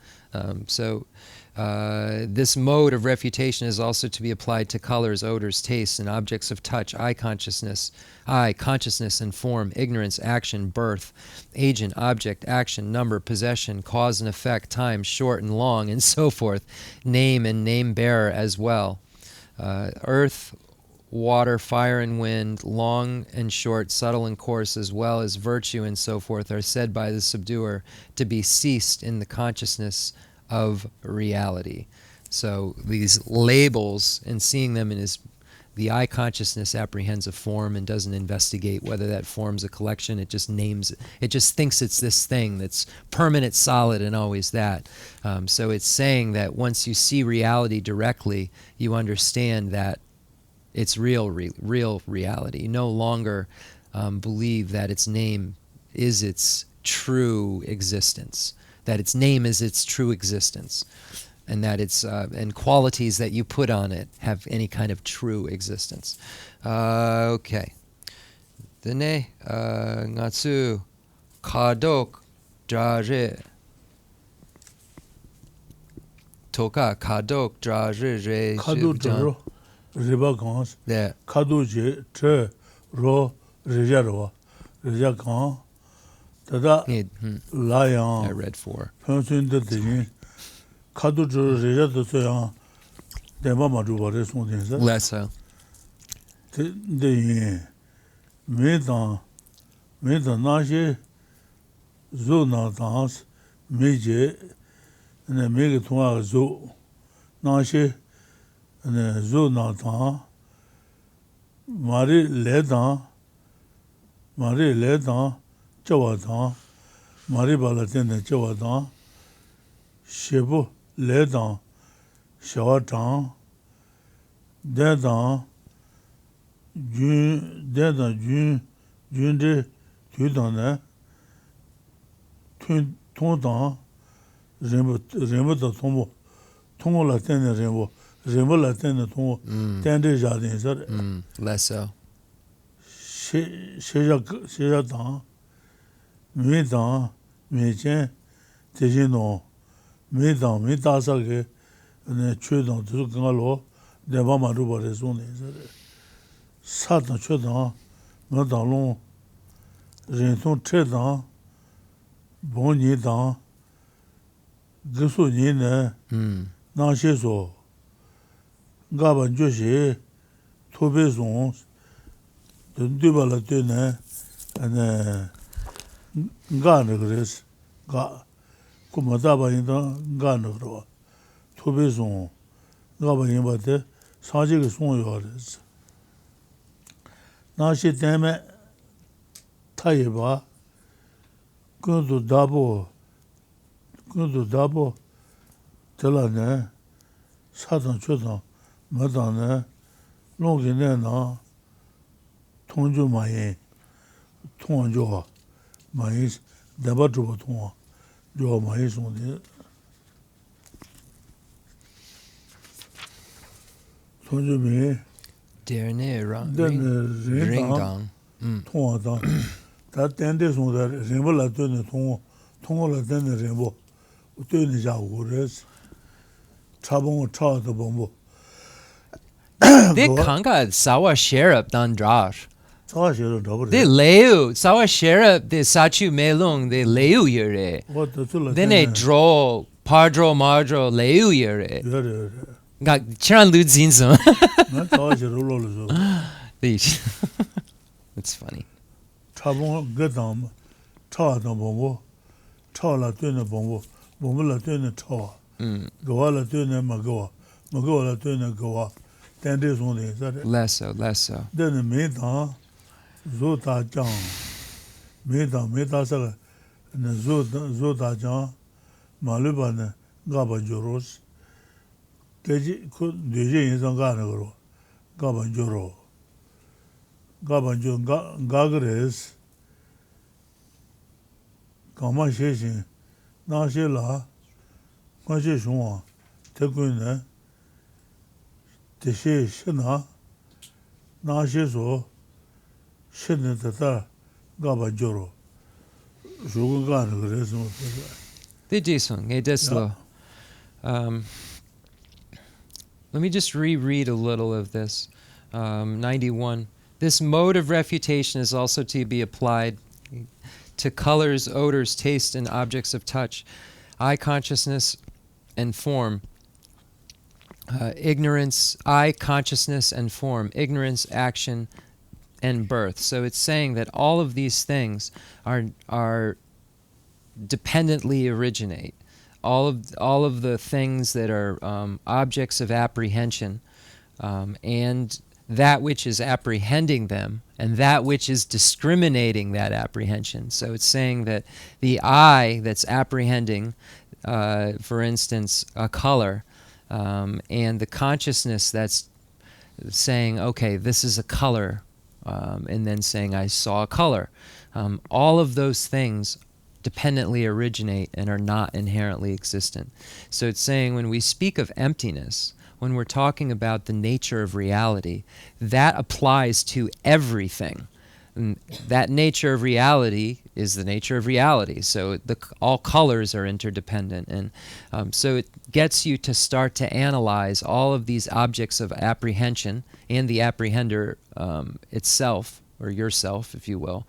This mode of refutation is also to be applied to colors, odors, tastes, and objects of touch, eye, consciousness and form, ignorance, action, birth, agent, object, action, number, possession, cause and effect, time, short and long, and so forth, name and name bearer as well. Earth, water, fire, and wind, long and short, subtle and coarse, as well as virtue and so forth, are said by the subduer to be ceased in the consciousness of reality. So these labels, and seeing them in the eye consciousness apprehends a form and doesn't investigate whether that form's a collection. It just names it. It just thinks it's this thing that's permanent, solid, and always that. So it's saying that once you see reality directly, you understand that it's real reality. You no longer believe that its name is its true existence, that its name is its true existence, and that it's and qualities that you put on it have any kind of true existence. Okay. Dene ngatsu kadok jare toka kadok jare re 카도 riba kans yeah. 카도 je tre ro reja kan tada la I yang read 4. 평소인 데 되니 카도 저 reja to so 대마 마주 버려 손대서 Less so. 근데 매다 나시 조나 다스 메제 네 메게 통화 조 나시 네 조나다 마리 레다 저와다 마리 발라테네 저와다 셰부 레다 샤와타 데다 준데 뒤다네 통다 레모도 통고라 때네 레모라 때네 통 텐데 자딘서 Less so. 시작다 메다 메제 대신노 메다사게 네 최동 들어가로 대바마루 버레송네서 사다 최동 너달롱 렌송 최동 본니다 그소니네 나셰소 가반 조시 토베송 든디발라테네 네 가는 그래서 가 고마다바인다 가는 그러 토베송 가바인바데 사지게 송요하레스 나시 때문에 타이바 그도 다보 telane 사단 초단 마다네 롱게네나 통주 마이 통조 마이 데바주보 통 조 마이 송데 통주미 Derne ring dong. 통하다 다 땡데 송다 рем벌라 되네 통올라 되네 렘보 되네 자고 그래서 차봉 차도 bombo They kanga sawa sherap dan drash. 차시로 더블 They leu sawa sherap de sachu melung de leu yere. Then they draw padro mardro leu yere. 그래 Got chiran ludzin 나 차시로 rollo It's funny. 차봉 그다음 차도 bombo 차라 되네 bombo라 되네 차 goala 되네 마고라 되네 고아 땡데 송네 Less so. then 메다 조다장 메다사 조다장 말르바네 가바조로스 계지 그 뇌제 인상 가는 거로 가바조로 가그레스 가마셰신 나셰라 마셰숑아 대군네 대시 신나 나셰소 신네다 가바조로 조금 가는 그래서 They do song. They do slow. Let me just reread a little of this. 91. This mode of refutation is also to be applied to colors, odors, taste, and objects of touch, eye consciousness, and form. ignorance, I, consciousness, and form, ignorance, action, and birth. So it's saying that all of these things are dependently originate. All of the things that are objects of apprehension, and that which is apprehending them, and that which is discriminating that apprehension. So it's saying that the I that's apprehending, for instance, a color, and the consciousness that's saying, okay, this is a color, and then saying, I saw a color. All of those things dependently originate and are not inherently existent. So it's saying when we speak of emptiness, when we're talking about the nature of reality, that applies to everything. And that nature of reality is the nature of reality. So all colors are interdependent. And so it gets you to start to analyze all of these objects of apprehension and the apprehender itself, or yourself, if you will,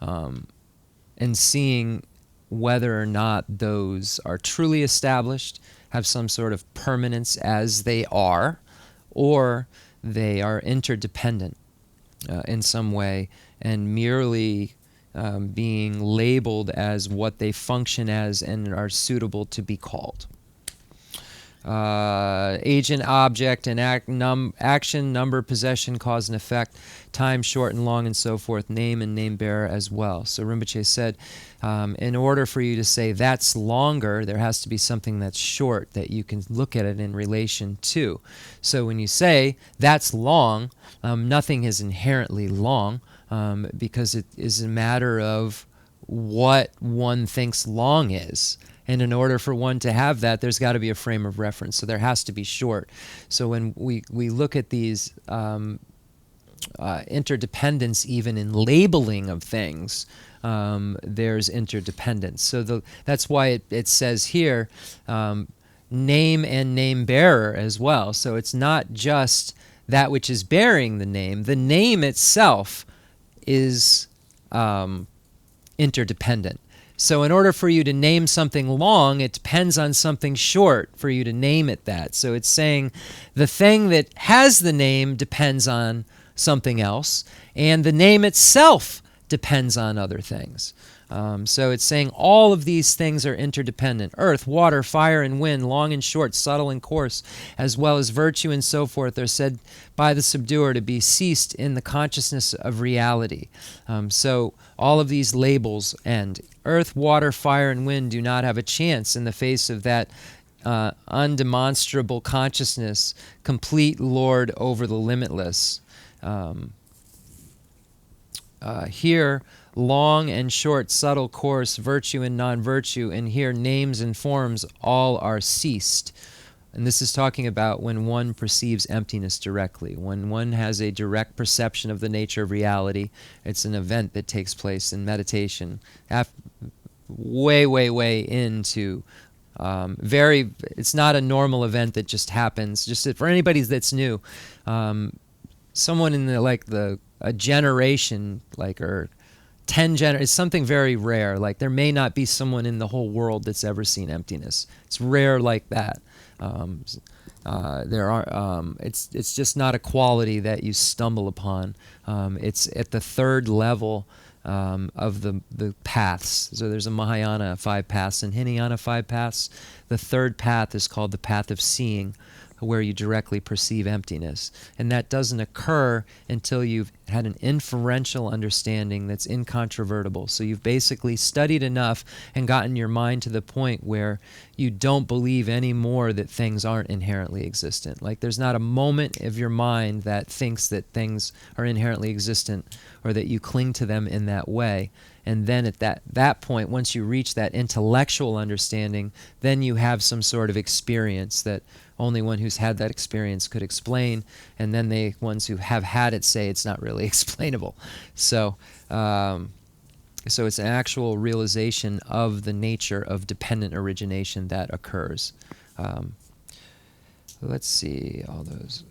and seeing whether or not those are truly established, have some sort of permanence as they are, or they are interdependent in some way and merely being labeled as what they function as and are suitable to be called. Agent, object, and action, number, possession, cause and effect, time, short and long, and so forth, name and name bearer as well. So Rinpoche said, in order for you to say that's longer, there has to be something that's short that you can look at it in relation to. So when you say that's long, nothing is inherently long, because it is a matter of what one thinks long is. And in order for one to have that, there's got to be a frame of reference. So there has to be short. So when we look at these interdependence, even in labeling of things, there's interdependence. So that's why it says here, name and name bearer as well. So it's not just that which is bearing the name. The name itself is interdependent. So in order for you to name something long, it depends on something short for you to name it that. So it's saying the thing that has the name depends on something else, and the name itself depends on other things. So it's saying all of these things are interdependent. Earth, water, fire, and wind, long and short, subtle and coarse, as well as virtue and so forth, are said by the subduer to be ceased in the consciousness of reality. So all of these labels end. Earth, water, fire, and wind do not have a chance in the face of that undemonstrable consciousness, complete Lord over the limitless. Here, long and short, subtle, coarse, virtue and non-virtue, and here names and forms all are ceased. And this is talking about when one perceives emptiness directly. When one has a direct perception of the nature of reality, it's an event that takes place in meditation, way into it's not a normal event that just happens. Just for anybody that's new, someone in a generation, or 10 it's something very rare. Like there may not be someone in the whole world that's ever seen emptiness. It's rare like that. There are. It's just not a quality that you stumble upon. It's at the third level of the paths. So there's a Mahayana 5 paths and Hinayana 5 paths. The third path is called the path of seeing, where you directly perceive emptiness. And that doesn't occur until you've had an inferential understanding that's incontrovertible. So you've basically studied enough and gotten your mind to the point where you don't believe anymore that things aren't inherently existent. Like there's not a moment of your mind that thinks that things are inherently existent or that you cling to them in that way. And then at that point, once you reach that intellectual understanding, then you have some sort of experience that only one who's had that experience could explain, and then the ones who have had it say it's not really explainable. So it's an actual realization of the nature of dependent origination that occurs. Let's see, all those.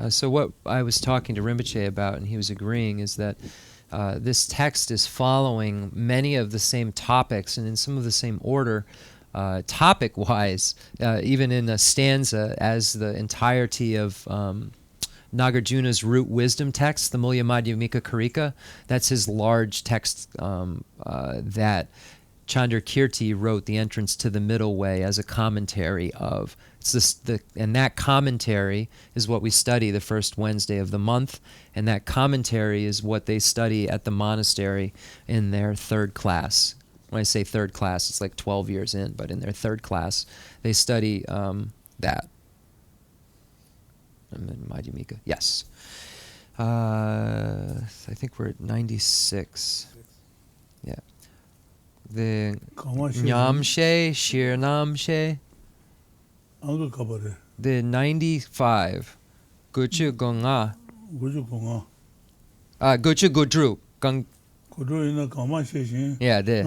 So what I was talking to Rinpoche about, and he was agreeing, is that this text is following many of the same topics and in some of the same order topic-wise, even in a stanza, as the entirety of Nagarjuna's root wisdom text, the Mulya Madhyamika Karika. That's his large text that Chandrakirti wrote the entrance to the middle way as a commentary of. And that commentary is what we study the first Wednesday of the month, and that commentary is what they study at the monastery in their third class. When I say third class, it's like 12 years in, but in their third class, they study that. Madhyamika, yes. I think we're at 96. Yeah. The Nyamshe, Shirnamshe. The 95. Guchu Gonga. Guchu Gudru. Yeah, the.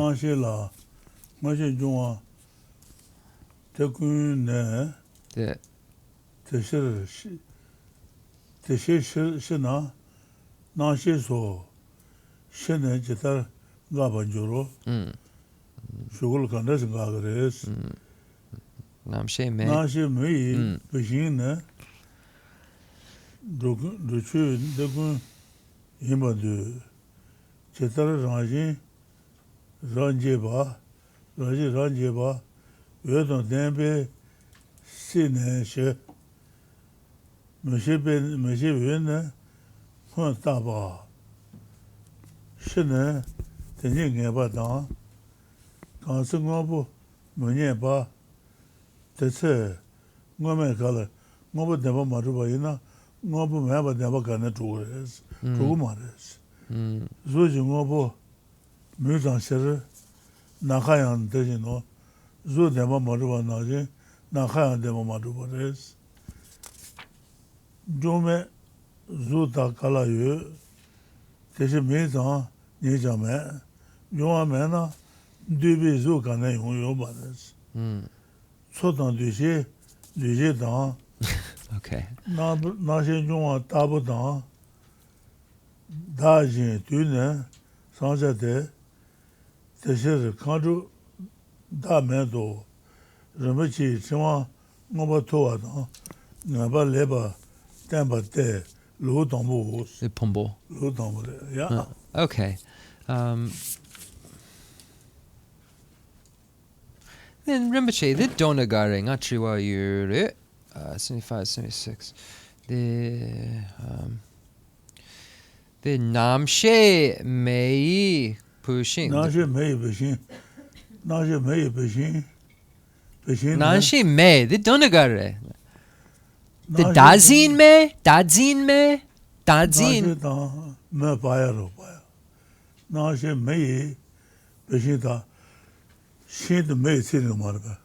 Namshe me. Namshe me, Bajin, Duchu, Dagun, Himadu, Chetar Ranjin, Ranjeba, Ranjeba, Vedon Dembe, Sine, She, Meshe, Huan Taba, Shine, Tenzin Gaba, Kansangabu, Munyeba. That's it. Ngome kala, ngobo deba maruba ina, ngobo meba deba kana tuures, tuumares. Zuji ngobo muzan sere, nakayan dejino, zu deba maruba naje, nakayan deba maruba res. Jume zu ta kala yu, teshi mezan nijame, yuma mena dubi zu kana yung bares. 소단 뒤에 뒤에다 Okay. 나신 중앙 따보다 다진 뒤네 상자대 대셔서 간주 다면도 rāmachi chīwā ngōpa tōwa tā, ngāpa lēpa tēmpa tē lō tōmbu hōs. Pombo. Lō tōmbu rē, yeah. Okay. Then Rinpoche, the Donagare, Ngachiwa Yure, 75, 76. The Namshe Mei Pushing. Namshe Mei Pushing. Namshe Mei Pushing. Namshe Mei, the Donagare. The Dazin Me? Dazin Me? Dazin. Namshe Me Payaro Paya. Namshe Mei Pushing ta. Shin the Mei Sitting Marba.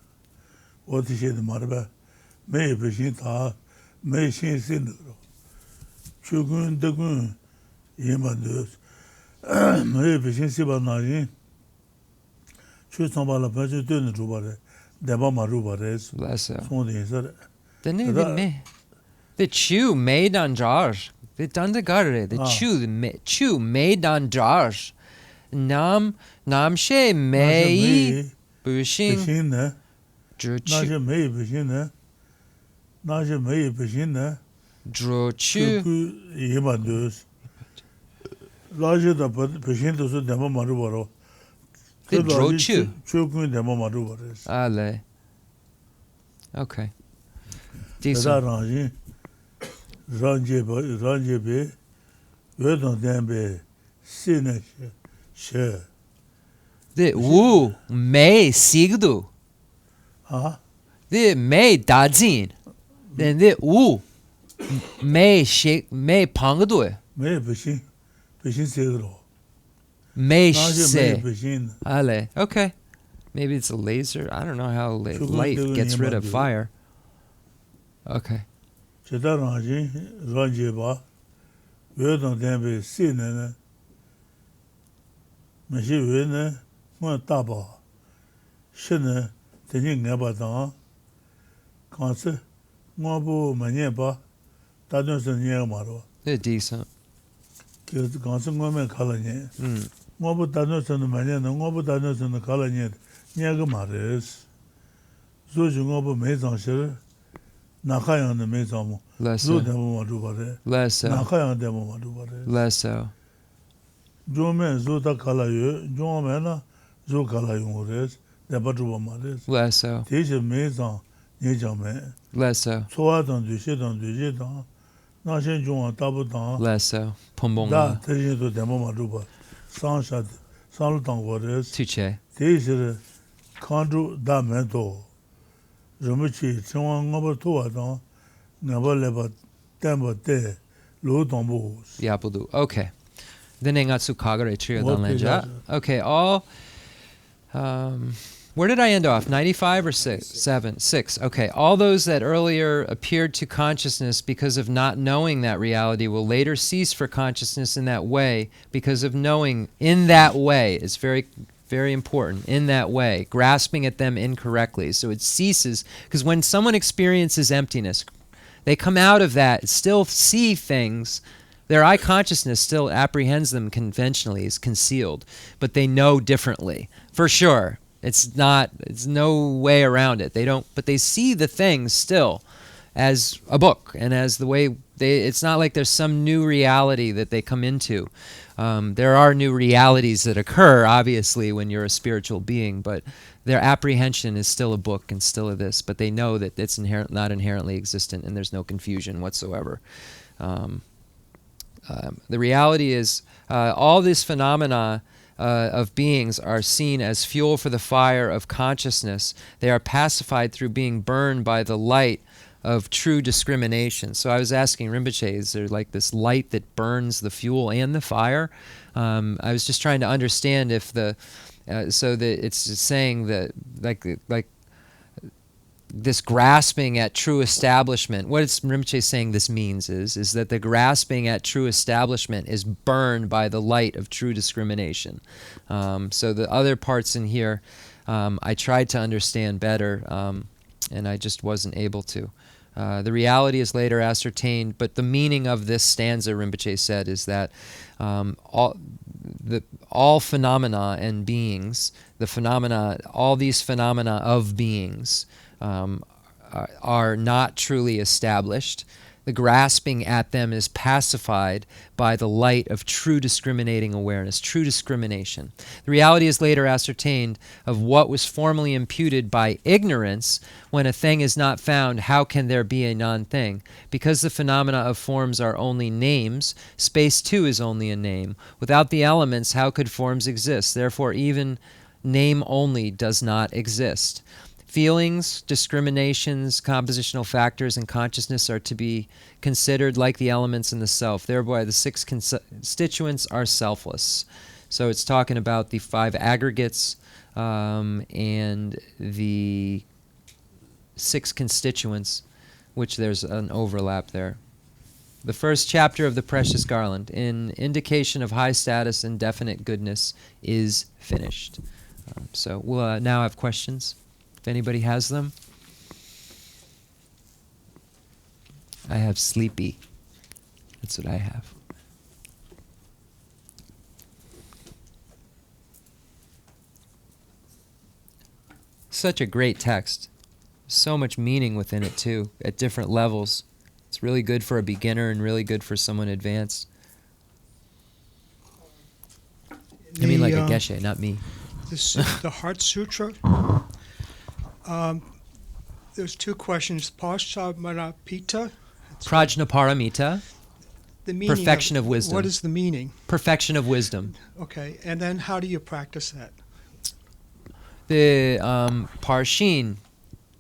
What is it, Marba? Mei Pushing ta. Mei Shin Sindro. Chugun Dagun. Yemandos. Mei Pushing Siba Najin. Chu Sambala Pachu Dun Rubare. Deba Marubares. Bless her. The Chu made on Jar. The Dandagare. The Chu made on Jar. Namshe Mei Pushing. Namshe Mei Pushing. Namshe Mei Pushing. Dro Chu. Yemandos. Larger the patient to Demo Marubaro. The Drochu. Chukun Demo Marubares. Ale. Okay. Decent. Ranjebe, Vedon Dembe, Sine, She. The Wu Mei Sigdu. Huh? The Mei Dazin. Then the Wu Mei Shake Mei Pangdu. Mei Pishin. Pishin Segro. Mei Se. Ale. Okay. Maybe it's a laser. I don't know how light gets rid of fire. Okay. Chetaranji, Ranjeba, Vedon Dembe, Sine, Meshivene, Mon Taba, Shine, Tening Nebatan, Kanse, Mobu Maneba, Tadunson Yamaro. They're decent. Kanse Momen Kalanye. Mobu Tadunson Manana, Mobu Tadunson Kalanye, Nyagamares. zo jungo bo me zang shir na kha yang ne me zang mo Less zo so. de mo ma du ba de Less na so. kha yang de mo ma du ba de Less so. jo me zo ta kala yo jo me na zo kala yo res de ba du ba ma res Less so. de je me zang ye jang me Less so. so wa dang du she dang du je dang na shen jong ta bu dang Less so. da Pombonga. de je do de mo ma du ba sang sha sang lu dang wo res Tuche. de je kan du da me do Rinpoche chungwa ngaba tuwa dang ngaba leba tenpa te lo tongpo. Yapudu. Okay. The Nengatsu Kagare Trio What Danlenja. page? Okay, all where did I end off? 95 or 6? 7. 6. Okay. All those that earlier appeared to consciousness because of not knowing that reality will later cease for consciousness in that way because of knowing in that way. It's very, very important. In that way. Grasping at them incorrectly. So it ceases. Because when someone experiences emptiness, they come out of that, still see things. Their eye consciousness still apprehends them conventionally as concealed, but they know differently, for sure. It's no way around it. But they see the things still as a book and as the way it's not like there's some new reality that they come into. There are new realities that occur, obviously, when you're a spiritual being, but their apprehension is still a book and still a this, but they know that it's not inherently existent and there's no confusion whatsoever. The reality is all these phenomena of beings are seen as fuel for the fire of consciousness. They are pacified through being burned by the light of true discrimination. So I was asking Rinpoche, is there like this light that burns the fuel and the fire? I was just trying to understand if so that it's saying that like this grasping at true establishment, what it's Rinpoche saying this means is that the grasping at true establishment is burned by the light of true discrimination. So the other parts in here, I tried to understand better, and I just wasn't able to. The reality is later ascertained, but the meaning of this stanza, Rinpoche said, is that all phenomena and beings, all these phenomena of beings, are not truly established. The grasping at them is pacified by the light of true discriminating awareness, true discrimination. The reality is later ascertained of what was formerly imputed by ignorance. When a thing is not found, how can there be a non-thing? Because the phenomena of forms are only names, space too is only a name. Without the elements, how could forms exist? Therefore, even name only does not exist. Feelings, discriminations, compositional factors, and consciousness are to be considered like the elements in the self. Thereby, the 6 constituents are selfless. So it's talking about the 5 aggregates and the 6 constituents, which there's an overlap there. The first chapter of the Precious Garland, in indication of high status and definite goodness, is finished. So we'll now have questions. If anybody has them. I have sleepy. That's what I have. Such a great text. So much meaning within it too, at different levels. It's really good for a beginner and really good for someone advanced. I mean like a Geshe, not me. The Heart Sutra. There's 2 questions. Prajnaparamita. Prajnaparamita. The meaning Perfection of wisdom. What is the meaning? Perfection of wisdom. Okay, and then how do you practice that? The Parshin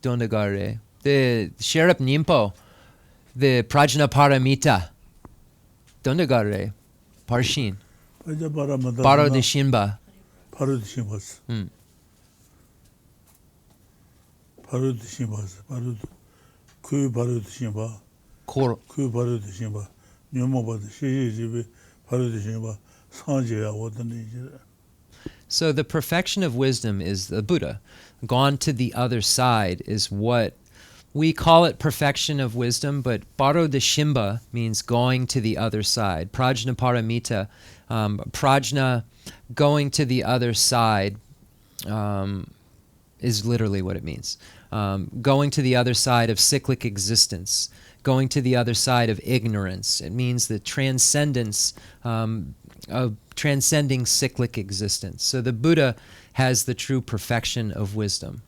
Dondagare. The Sherab Nimpo. The Prajnaparamita. Dondagare. Parshin. Baro de Shinba. Baro de Shinbas. Baro de Shinbas. Ku Baro de Shinba. Ku Baro de Shinba. Nyomo Bado. Shi Baro de Shinba. Sanje Awadani. So the perfection of wisdom is the Buddha. Gone to the other side is what we call it, perfection of wisdom, but Baro de Shimba means going to the other side. Prajnaparamita, prajna, going to the other side, is literally what it means. going to the other side of cyclic existence, going to the other side of ignorance. It means the transcendence of transcending cyclic existence. So the Buddha has the true perfection of wisdom.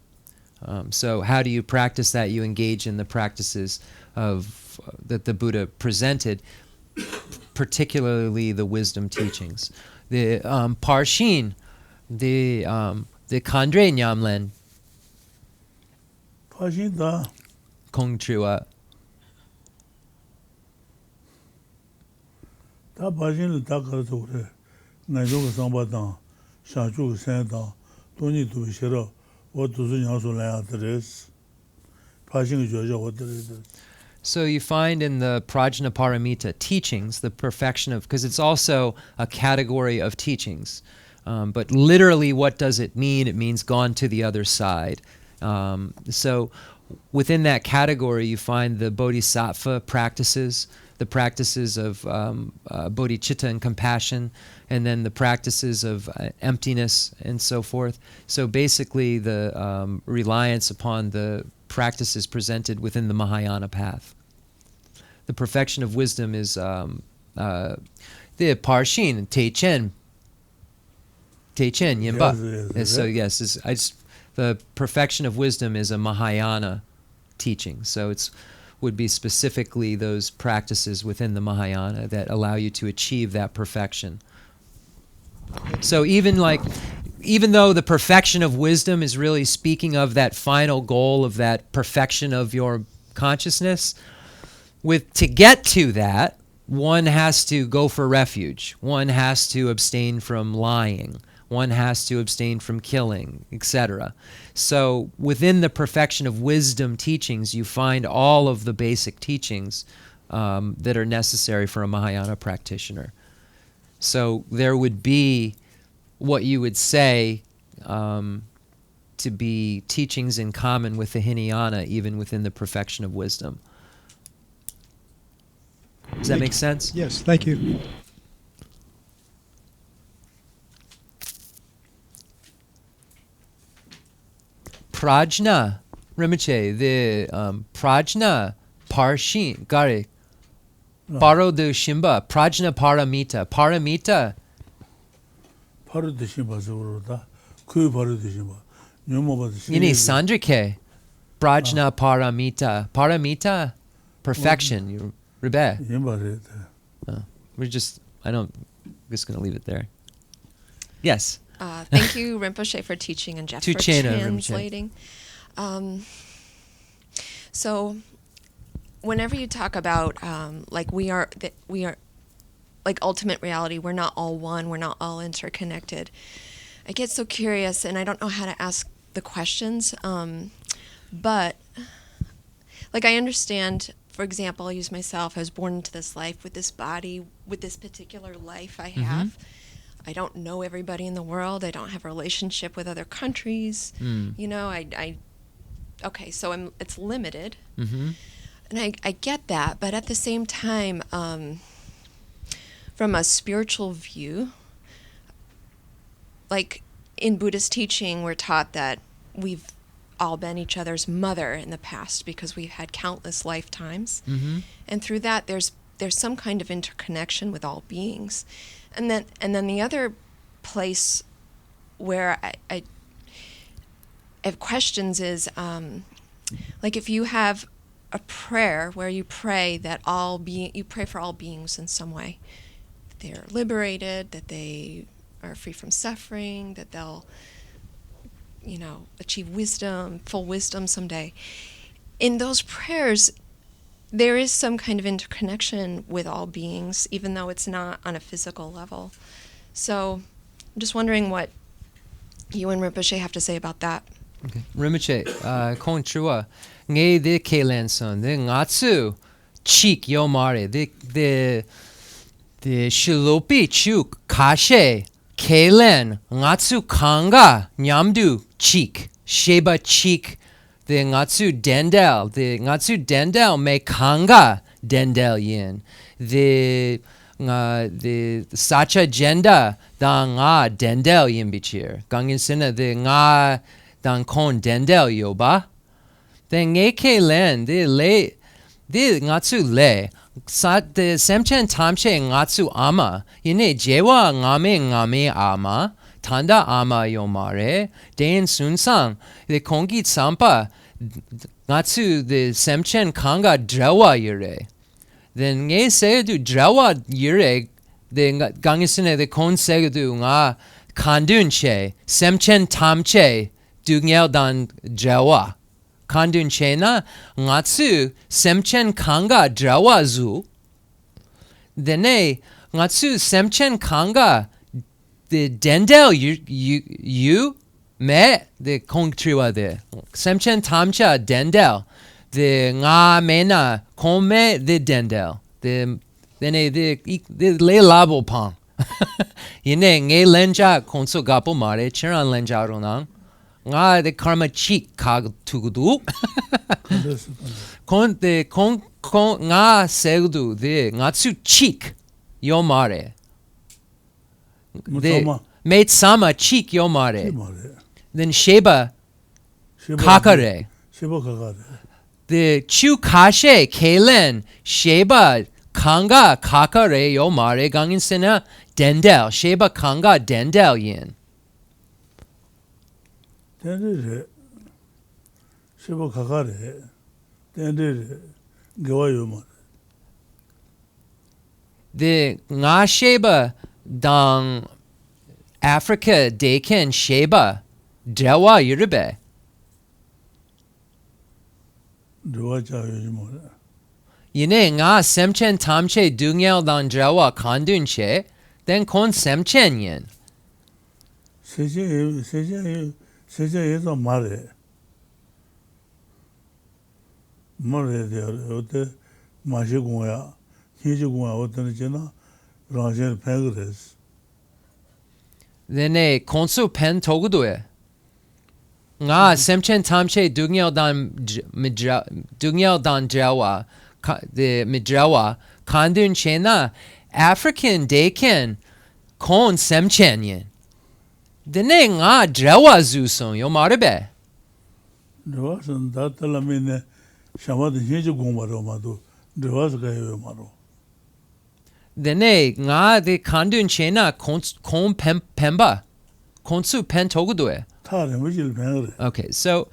So how do you practice that? You engage in the practices of that the Buddha presented, particularly the wisdom teachings. The Parshin, the Kandre Nyamlen, Pashin da Kong Chua. da pashin da ka to re ngai zo ka samba da sha chu sen da to ni tu shiro wo tu zu nyang so la ya tres pashin ge jo wo tres. So you find in the Prajnaparamita teachings the perfection of, because it's also a category of teachings. But literally, what does it mean? It means gone to the other side. So within that category, you find the bodhisattva practices, the practices of bodhicitta and compassion, and then the practices of emptiness and so forth. So basically, the reliance upon the practices presented within the Mahayana path. The perfection of wisdom is the Parshin, Teichen, Yinba. Yes. So yes, the perfection of wisdom is a Mahayana teaching. So it's would be specifically those practices within the Mahayana that allow you to achieve that perfection. So even though the perfection of wisdom is really speaking of that final goal of that perfection of your consciousness, to get to that, one has to go for refuge. One has to abstain from lying. One has to abstain from killing, etc. So within the perfection of wisdom teachings, you find all of the basic teachings that are necessary for a Mahayana practitioner. So there would be what you would say to be teachings in common with the Hinayana, even within the perfection of wisdom. Does that make sense? Yes, thank you. Prajna, Rinpoche, the Prajna Parshin, Gari, Paro de Shimba, Prajna Paramita, Paramita. Paru de shimba zo da ku paru de shimba nyomo ba de Ini Sandrike, Prajna Paramita, Paramita, perfection. You Ribe. yimba re We're just going to leave it there. Yes. Thank you, Rinpoche, for teaching and Jeff for translating. So, whenever you talk about we are like ultimate reality, we're not all one, we're not all interconnected. I get so curious, and I don't know how to ask the questions. But like I understand. For example, I'll use myself. I was born into this life with this body, with this particular life I have. I don't know everybody in the world. I don't have a relationship with other countries. You know, okay, so it's limited. And I get that. But at the same time, from a spiritual view, like in Buddhist teaching, we're taught that we've all been each other's mother in the past because we've had countless lifetimes. And through that, there's some kind of interconnection with all beings. And then the other place where I have questions is like if you have a prayer where you pray that you pray for all beings in some way, that they're liberated, that they are free from suffering, that they'll achieve wisdom, full wisdom someday. In those prayers, there is some kind of interconnection with all beings, even though it's not on a physical level. So I'm just wondering what you and Rinpoche have to say about that. Okay. Rinpoche, kong chua, ngay de kelen son, de ngatsu chik yomare, de shilopi chuk kashe kelen ngatsu kanga nyamdu chik sheba chik the ngatsu dendel me kanga dendel yin the sacha jenda da nga dendel yin bichir gangin sina the nga dan kon dendel yoba then ngeke len de ngatsu le sat de semchen tamche ngatsu ama yine jewa ngame ama tanda ama yomare den sunsang de kongi tsampa ngatsu de semchen kanga drawa yure then nge sedu drawa yure de gangisine de kon sedu nga kandun che semchen tamche dungel dan drawa kandun che na ngatsu semchen kanga drawa zu dene ngatsu semchen kanga the dendel you me the kong triwa de semchen tamcha dendel the nga mena kome the dendel the dene the le labo pang yine nge lenja konso gapo mare chiran lenja ronang nga the karma chik kag tugudu kon the kon nga segdu the ngatsu chik yo mare the made sama chik yo mare then sheba kakare sheba kakare the chu kashe kelen sheba kanga kakare yo mare gangin sena dendel sheba kanga dendel yin tendere sheba kakare tendere gewa yo mare the nga sheba dang Africa deken sheba dewa yurbe dewa cha yo mare yine nga semchen tamche dungel dan dewa kandun che then kon semchen yin seje yezo mare de ote maje goya hije goya ote jena ranger pegres then konsu pen togudoe nga semchen tamche dungel dan dewa the midrawa kandun che na African deken kon semchen yin dene nga drawa zuson yo marbe dewa san datala mine shamad hije gomaro madu dewa ga yo maro dene nga de kandun chena kon pemba konsu pen togudoe tare mujil pengre okay so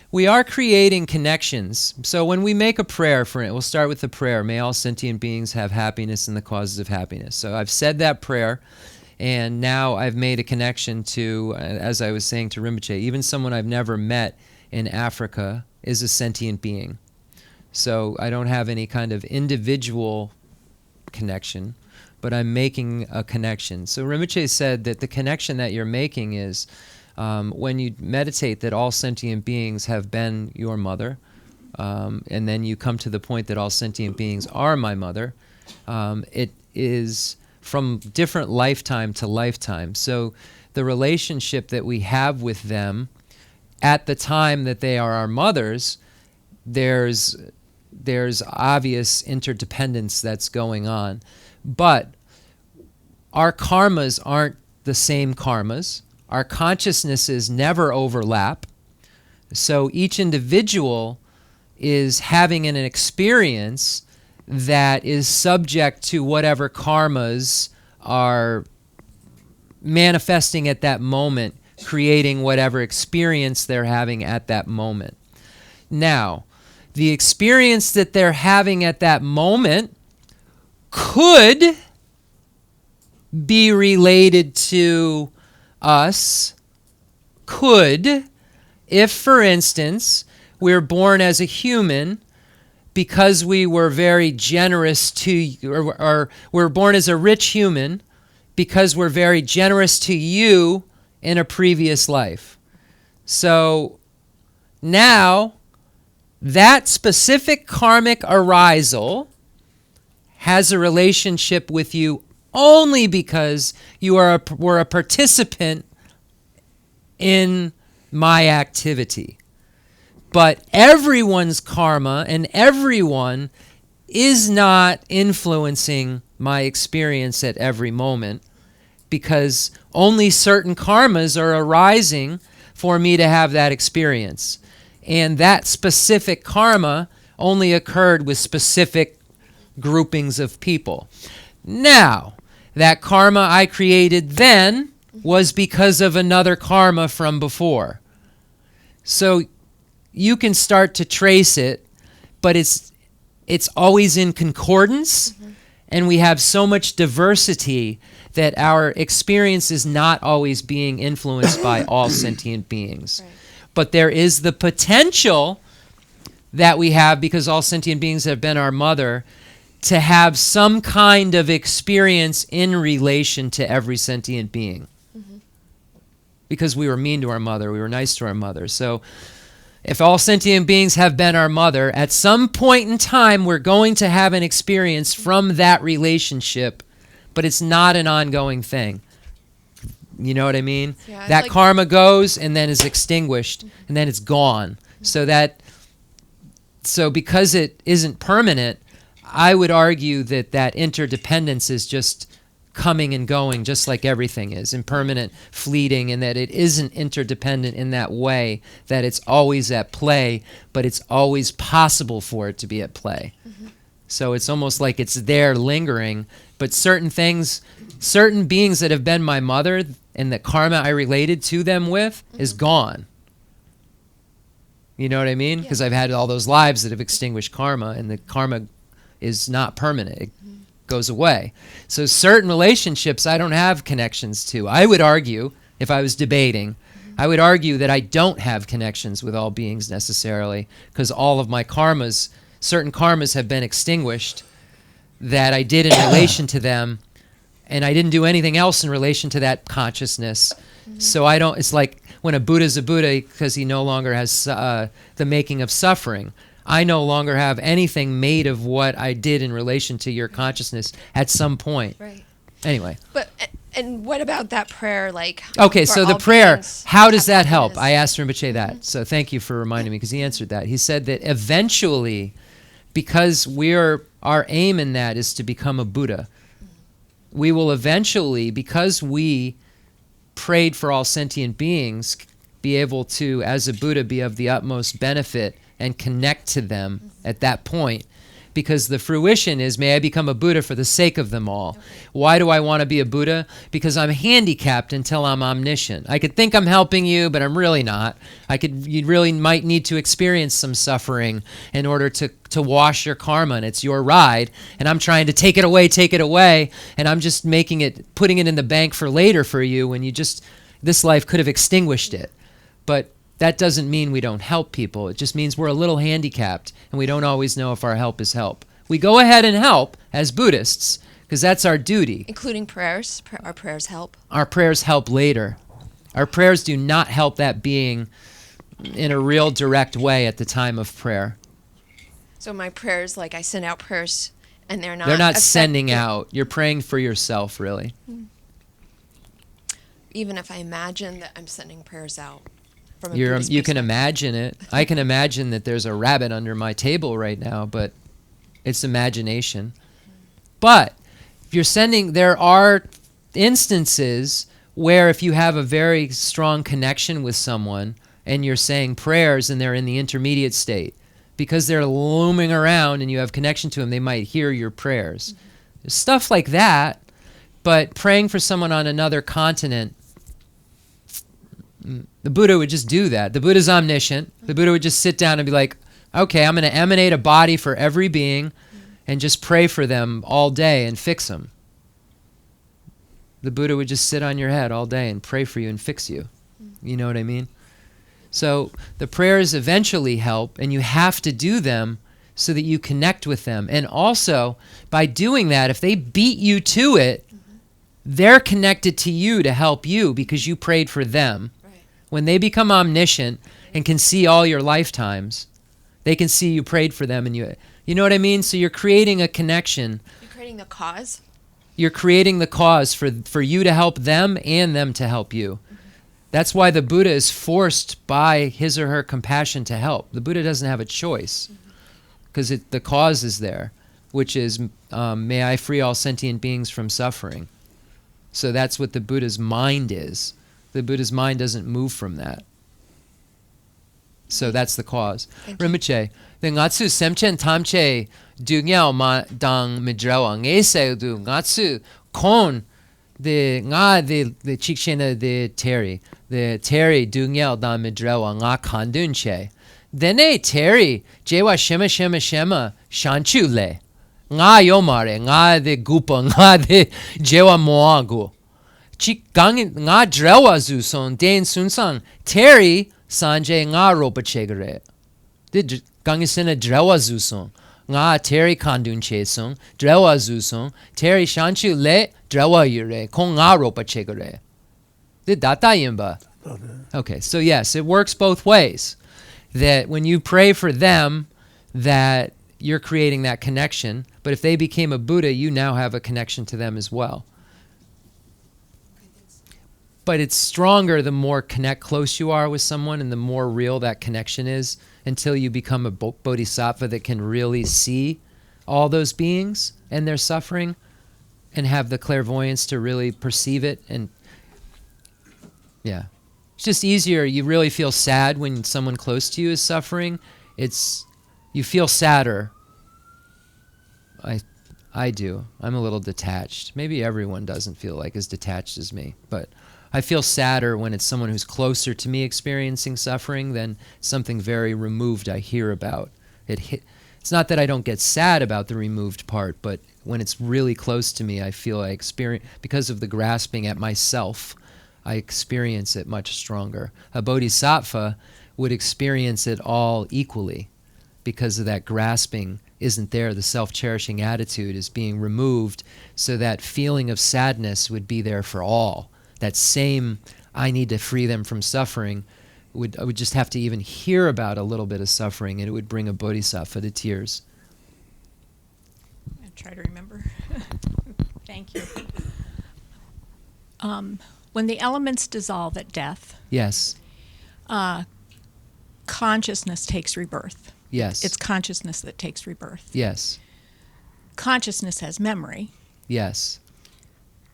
we are creating connections. So when we make a prayer for it, we'll start with the prayer, may all sentient beings have happiness and the causes of happiness. So I've said that prayer, and now I've made a connection to, as I was saying to Rinpoche, even someone I've never met in Africa is a sentient being. So I don't have any kind of individual connection, but I'm making a connection. So Rinpoche said that the connection that you're making is when you meditate that all sentient beings have been your mother, and then you come to the point that all sentient beings are my mother, it is from different lifetime to lifetime. So the relationship that we have with them at the time that they are our mothers, there's obvious interdependence that's going on. But our karmas aren't the same karmas. Our consciousnesses never overlap. So each individual is having an experience that is subject to whatever karmas are manifesting at that moment, creating whatever experience they're having at that moment. Now, the experience that they're having at that moment could be related to us, if, for instance, we're born as a human because we were very generous to, or we're born as a rich human because we're very generous to you in a previous life. So now that specific karmic arisal has a relationship with you only because you were a participant in my activity. But everyone's karma and everyone is not influencing my experience at every moment, because only certain karmas are arising for me to have that experience. And that specific karma only occurred with specific groupings of people. Now, that karma I created then was because of another karma from before. So you can start to trace it, but it's always in concordance, and we have so much diversity that our experience is not always being influenced by all sentient beings. Right. But there is the potential that we have, because all sentient beings have been our mother, to have some kind of experience in relation to every sentient being. Because we were mean to our mother, we were nice to our mother. So if all sentient beings have been our mother, at some point in time we're going to have an experience from that relationship, but it's not an ongoing thing. You know what I mean? Yeah, that like, karma goes and then is extinguished, and then it's gone. So because it isn't permanent, I would argue that interdependence is just coming and going, just like everything is, impermanent, fleeting, and that it isn't interdependent in that way, that it's always at play, but it's always possible for it to be at play. So it's almost like it's there lingering, but certain things, certain beings that have been my mother and the karma I related to them with is gone. You know what I mean? Because I've had all those lives that have extinguished karma, and the karma is not permanent. It goes away. So certain relationships I don't have connections to. I would argue, if I was debating, I would argue that I don't have connections with all beings necessarily, because all of my karmas, certain karmas have been extinguished that I did in relation to them, and I didn't do anything else in relation to that consciousness. So I don't, it's like when a Buddha's a Buddha because he no longer has the making of suffering. I no longer have anything made of what I did in relation to your consciousness at some point. Right. Anyway. But and what about that prayer? Like, okay, for so the all prayer, beings how does have that help? happiness? I asked Rinpoche that. So thank you for reminding me, because he answered that. He said that eventually, because our aim in that is to become a Buddha, we will eventually, because we prayed for all sentient beings, be able to, as a Buddha, be of the utmost benefit and connect to them at that point. Because the fruition is, may I become a Buddha for the sake of them all. Okay. Why do I want to be a Buddha? Because I'm handicapped until I'm omniscient. I could think I'm helping you, but I'm really not. You really might need to experience some suffering in order to wash your karma, and it's your ride, and I'm trying to take it away, and I'm just putting it in the bank for later for you, when this life could have extinguished it. But that doesn't mean we don't help people. It just means we're a little handicapped, and we don't always know if our help is help. We go ahead and help as Buddhists, because that's our duty. Including prayers. Our prayers help. Our prayers help later. Our prayers do not help that being in a real direct way at the time of prayer. So my prayers, like I send out prayers, and they're not sending out. You're praying for yourself, really. Even if I imagine that I'm sending prayers out. You can imagine it. I can imagine that there's a rabbit under my table right now, but it's imagination. But if you're there are instances where if you have a very strong connection with someone and you're saying prayers and they're in the intermediate state, because they're looming around and you have connection to them, they might hear your prayers. Stuff like that. But praying for someone on another continent, the Buddha would just do that. The Buddha's omniscient. The Buddha would just sit down and be like, okay, I'm going to emanate a body for every being and just pray for them all day and fix them. The Buddha would just sit on your head all day and pray for you and fix you. You know what I mean? So the prayers eventually help, and you have to do them so that you connect with them. And also, by doing that, if they beat you to it, they're connected to you to help you because you prayed for them. When they become omniscient and can see all your lifetimes, they can see you prayed for them, and you know what I mean? So you're creating a connection. You're creating the cause? You're creating the cause for you to help them and them to help you. That's why the Buddha is forced by his or her compassion to help. The Buddha doesn't have a choice because the cause is there, which is, may I free all sentient beings from suffering. So that's what the Buddha's mind is. The Buddha's mind doesn't move from that. So that's the cause. Thank you. Rinpoche, the ngatsu semchen tamche du nyao ma dang midrawa ngese du ngatsu kon the nga the chikshena the terry du nyao dang midrawa nga kandunche. Dene terry jewa shema shanchu le. Nga yomare nga the gupa nga the jewa moagu. Chik gang nga drewa zu son den sunsang terry Sanjay nga ropa chegare. Did gangisena drewa zusong. Nga teri kandun chesong. Drewa zusong. Teri shanchu le drewa yure. Kong nga ropa chegare. Did data yimba. Okay, so yes, it works both ways. That when you pray for them, that you're creating that connection. But if they became a Buddha, you now have a connection to them as well. But it's stronger the more close you are with someone and the more real that connection is until you become a bodhisattva that can really see all those beings and their suffering and have the clairvoyance to really perceive it. And yeah, it's just easier. You really feel sad when someone close to you is suffering. You feel sadder. I do. I'm a little detached. Maybe everyone doesn't feel like as detached as me, but I feel sadder when it's someone who's closer to me experiencing suffering than something very removed I hear about. It's not that I don't get sad about the removed part, but when it's really close to me, I feel I experience, because of the grasping at myself, I experience it much stronger. A bodhisattva would experience it all equally because of that grasping isn't there. The self-cherishing attitude is being removed, so that feeling of sadness would be there for all. That same, I need to free them from suffering, I would just have to even hear about a little bit of suffering and it would bring a bodhisattva to tears. I try to remember. Thank you. When the elements dissolve at death, Yes. Consciousness takes rebirth. Yes. It's consciousness that takes rebirth. Yes. Consciousness has memory. Yes.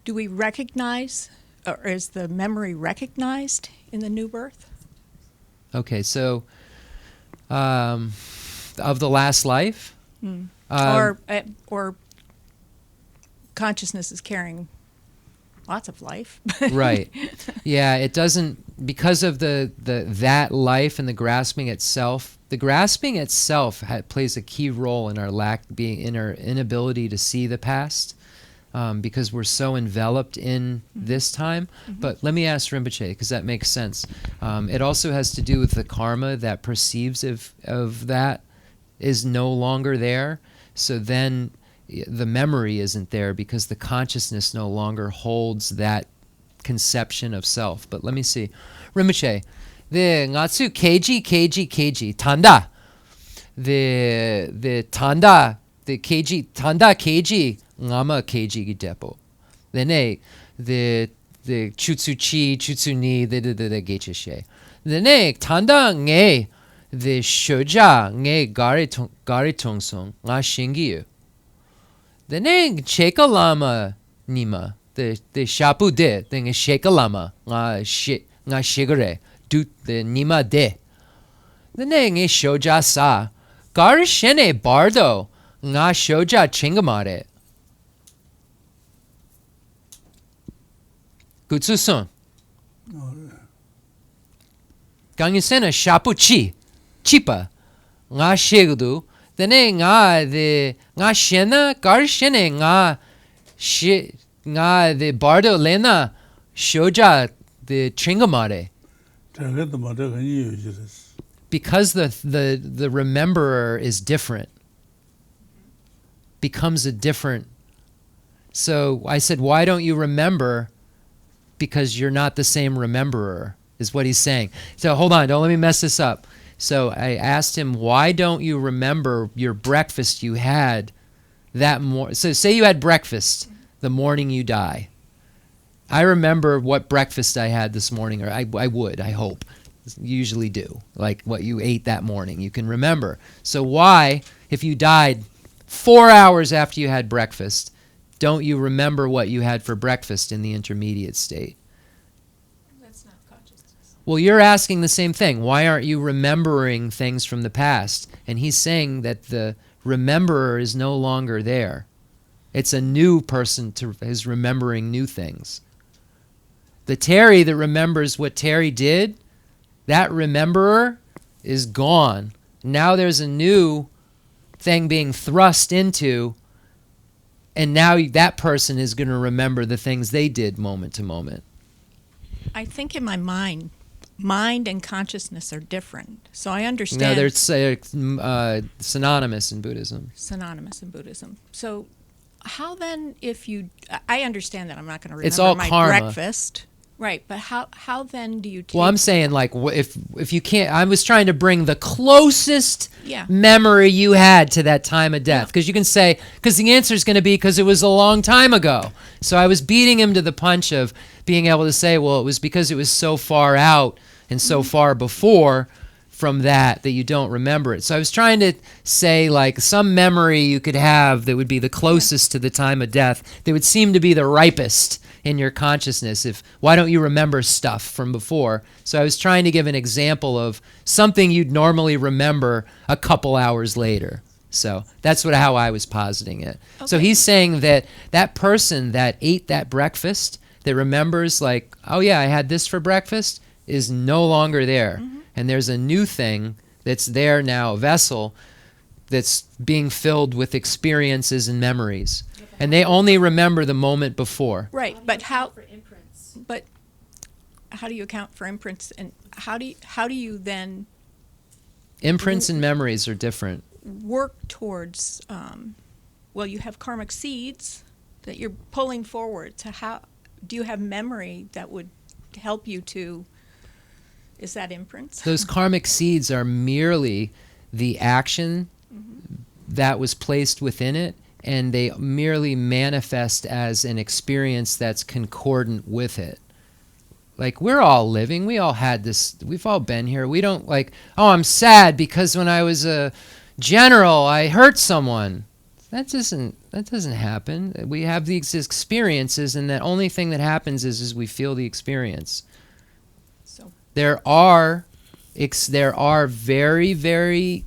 Do we recognize, or is the memory recognized in the new birth? Okay, so of the last life? Or consciousness is carrying lots of life. Right. Yeah, it doesn't, because of that life and the grasping itself. The grasping itself plays a key role in our inability to see the past, because we're so enveloped in this time. But let me ask Rinpoche, because that makes sense. It also has to do with the karma that perceives of that is no longer there. So then the memory isn't there because the consciousness no longer holds that conception of self. But let me see. Rinpoche, the ngatsu kg tanda. The tanda, the kg tanda kg ngama kg depo. Then the chutsu chi, chutsu ni, the geche she. Then tanda nge the shoja nge gari tongsong nga shingiyu. Then cheka lama nima the shapu de the sheka lama nga shigare du the nima de. Then nge shoja sa gari shene bardo nga shoja chingamare. Gutsu-sun. Gangyusena shapu chi, chipa, nga shigdu, dene nga shena, gar shene nga the bardo lena, shoja the chingamare. Because the rememberer is different, becomes a different. So I said, why don't you remember? Because you're not the same rememberer, is what he's saying. So hold on, don't let me mess this up. So I asked him, why don't you remember your breakfast you had that morning? So say you had breakfast the morning you die. I remember what breakfast I had this morning, or I hope. You usually do, like what you ate that morning. You can remember. So why, if you died 4 hours after you had breakfast, don't you remember what you had for breakfast in the intermediate state? That's not consciousness. Well, you're asking the same thing. Why aren't you remembering things from the past? And he's saying that the rememberer is no longer there. It's a new person is remembering new things. The Terry that remembers what Terry did, that rememberer is gone. Now there's a new thing being thrust into, and now that person is going to remember the things they did moment to moment. I think in my mind and consciousness are different. So I understand. No, they're synonymous in Buddhism. Synonymous in Buddhism. So how then, if you, I understand that I'm not going to remember It's all my karma. breakfast. Right, but how then do you take... Well, I'm saying, like, if you can't... I was trying to bring the closest Yeah. memory you had to that time of death. Because you can say... Because the answer is going to be because it was a long time ago. So I was beating him to the punch of being able to say, well, it was because it was so far out and so far before from that you don't remember it. So I was trying to say, like, some memory you could have that would be the closest to the time of death, that would seem to be the ripest in your consciousness. Why don't you remember stuff from before? So I was trying to give an example of something you'd normally remember a couple hours later. So that's how I was positing it. Okay. So he's saying that that person that ate that breakfast, that remembers, like, oh yeah, I had this for breakfast, is no longer there. Mm-hmm. And there's a new thing that's there now, a vessel that's being filled with experiences and memories. And they only remember the moment before. Right, but how do you account for imprints, and how do you then imprints and memories are different. Work towards you have karmic seeds that you're pulling forward. So how do you have memory that would help you to, is that imprints? Those karmic seeds are merely the action that was placed within it, and they merely manifest as an experience that's concordant with it. Like, we're all living, we all had this, we've all been here. We don't like, oh, I'm sad because when I was a general, I hurt someone. That doesn't happen. We have these experiences, and the only thing that happens is we feel the experience. So there are very, very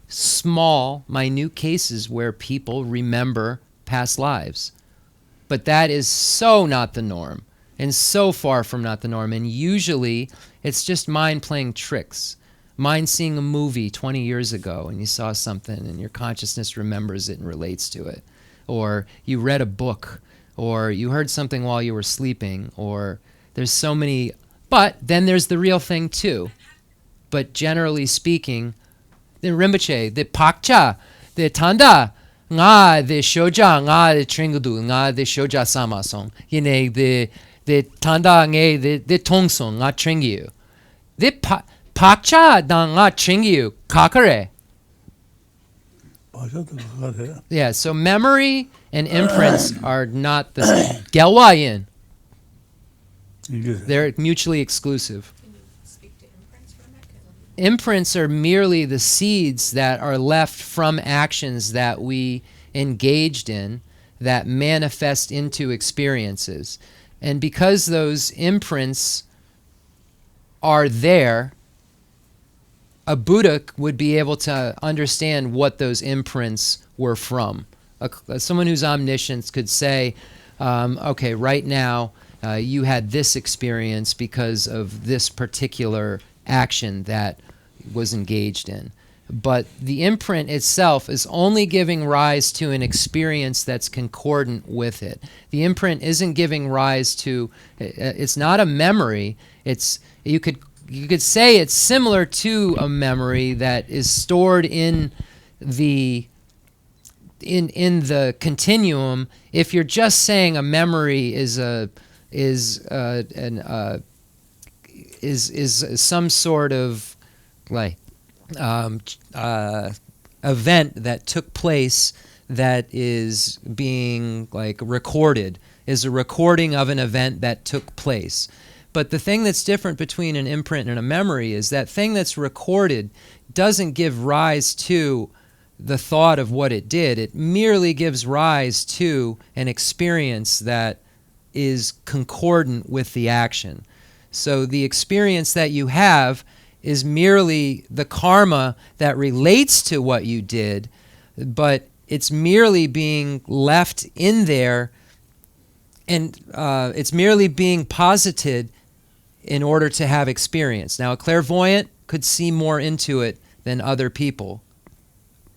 small, minute cases where people remember past lives. But that is so not the norm, and so far from not the norm. And usually it's just mind playing tricks. Mind seeing a movie 20 years ago and you saw something and your consciousness remembers it and relates to it. Or you read a book, or you heard something while you were sleeping, or there's so many. But then there's the real thing too. But generally speaking, the Rinpoche, the Pakcha, the Tanda, nga the Shoja, nga the Tringudu, nga the Shoja Samasong, the Tanda nge the Tongsong, nga Tringyu. The Pakcha da nga Tringyu, kakare. Yeah, so memory and imprints are not the same. Gelwayin. They're mutually exclusive. Imprints are merely the seeds that are left from actions that we engaged in that manifest into experiences. And because those imprints are there, a Buddha would be able to understand what those imprints were from. Someone who's omniscient could say, okay, right now you had this experience because of this particular action that was engaged in. But the imprint itself is only giving rise to an experience that's concordant with it. The imprint isn't giving rise to, it's not a memory. You could say it's similar to a memory that is stored in the continuum. If you're just saying a memory is some sort of like event that took place that is being like recorded, is a recording of an event that took place. But the thing that's different between an imprint and a memory is that thing that's recorded doesn't give rise to the thought of what it did. It merely gives rise to an experience that is concordant with the action. So the experience that you have is merely the karma that relates to what you did, but it's merely being left in there, and it's merely being posited in order to have experience. Now, a clairvoyant could see more into it than other people,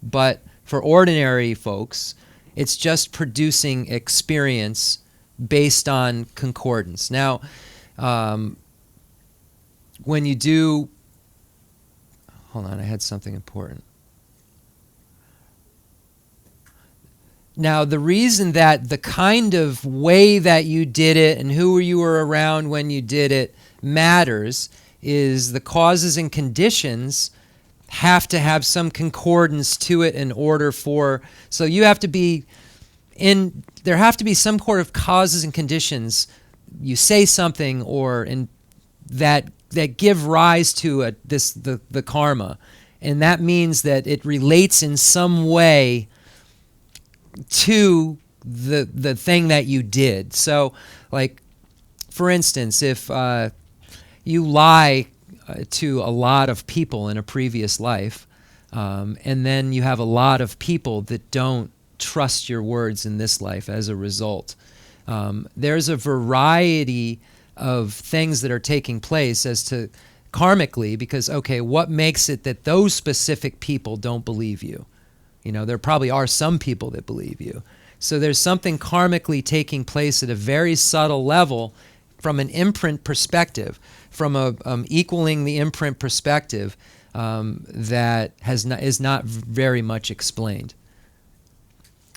but for ordinary folks, it's just producing experience based on concordance. Now, when you do, hold on, I had something important. Now, the reason that the kind of way that you did it and who you were around when you did it matters is the causes and conditions have to have some concordance to it in order for, so you have to be in, there have to be some sort of causes and conditions. You say something or in that give rise to the karma, and that means that it relates in some way to the thing that you did. So, like, for instance, if you lie to a lot of people in a previous life, and then you have a lot of people that don't trust your words in this life as a result, there's a variety of things that are taking place as to karmically, because, okay, what makes it that those specific people don't believe you? You know, there probably are some people that believe you. So there's something karmically taking place at a very subtle level from an imprint perspective, from a equaling the imprint perspective that is not very much explained.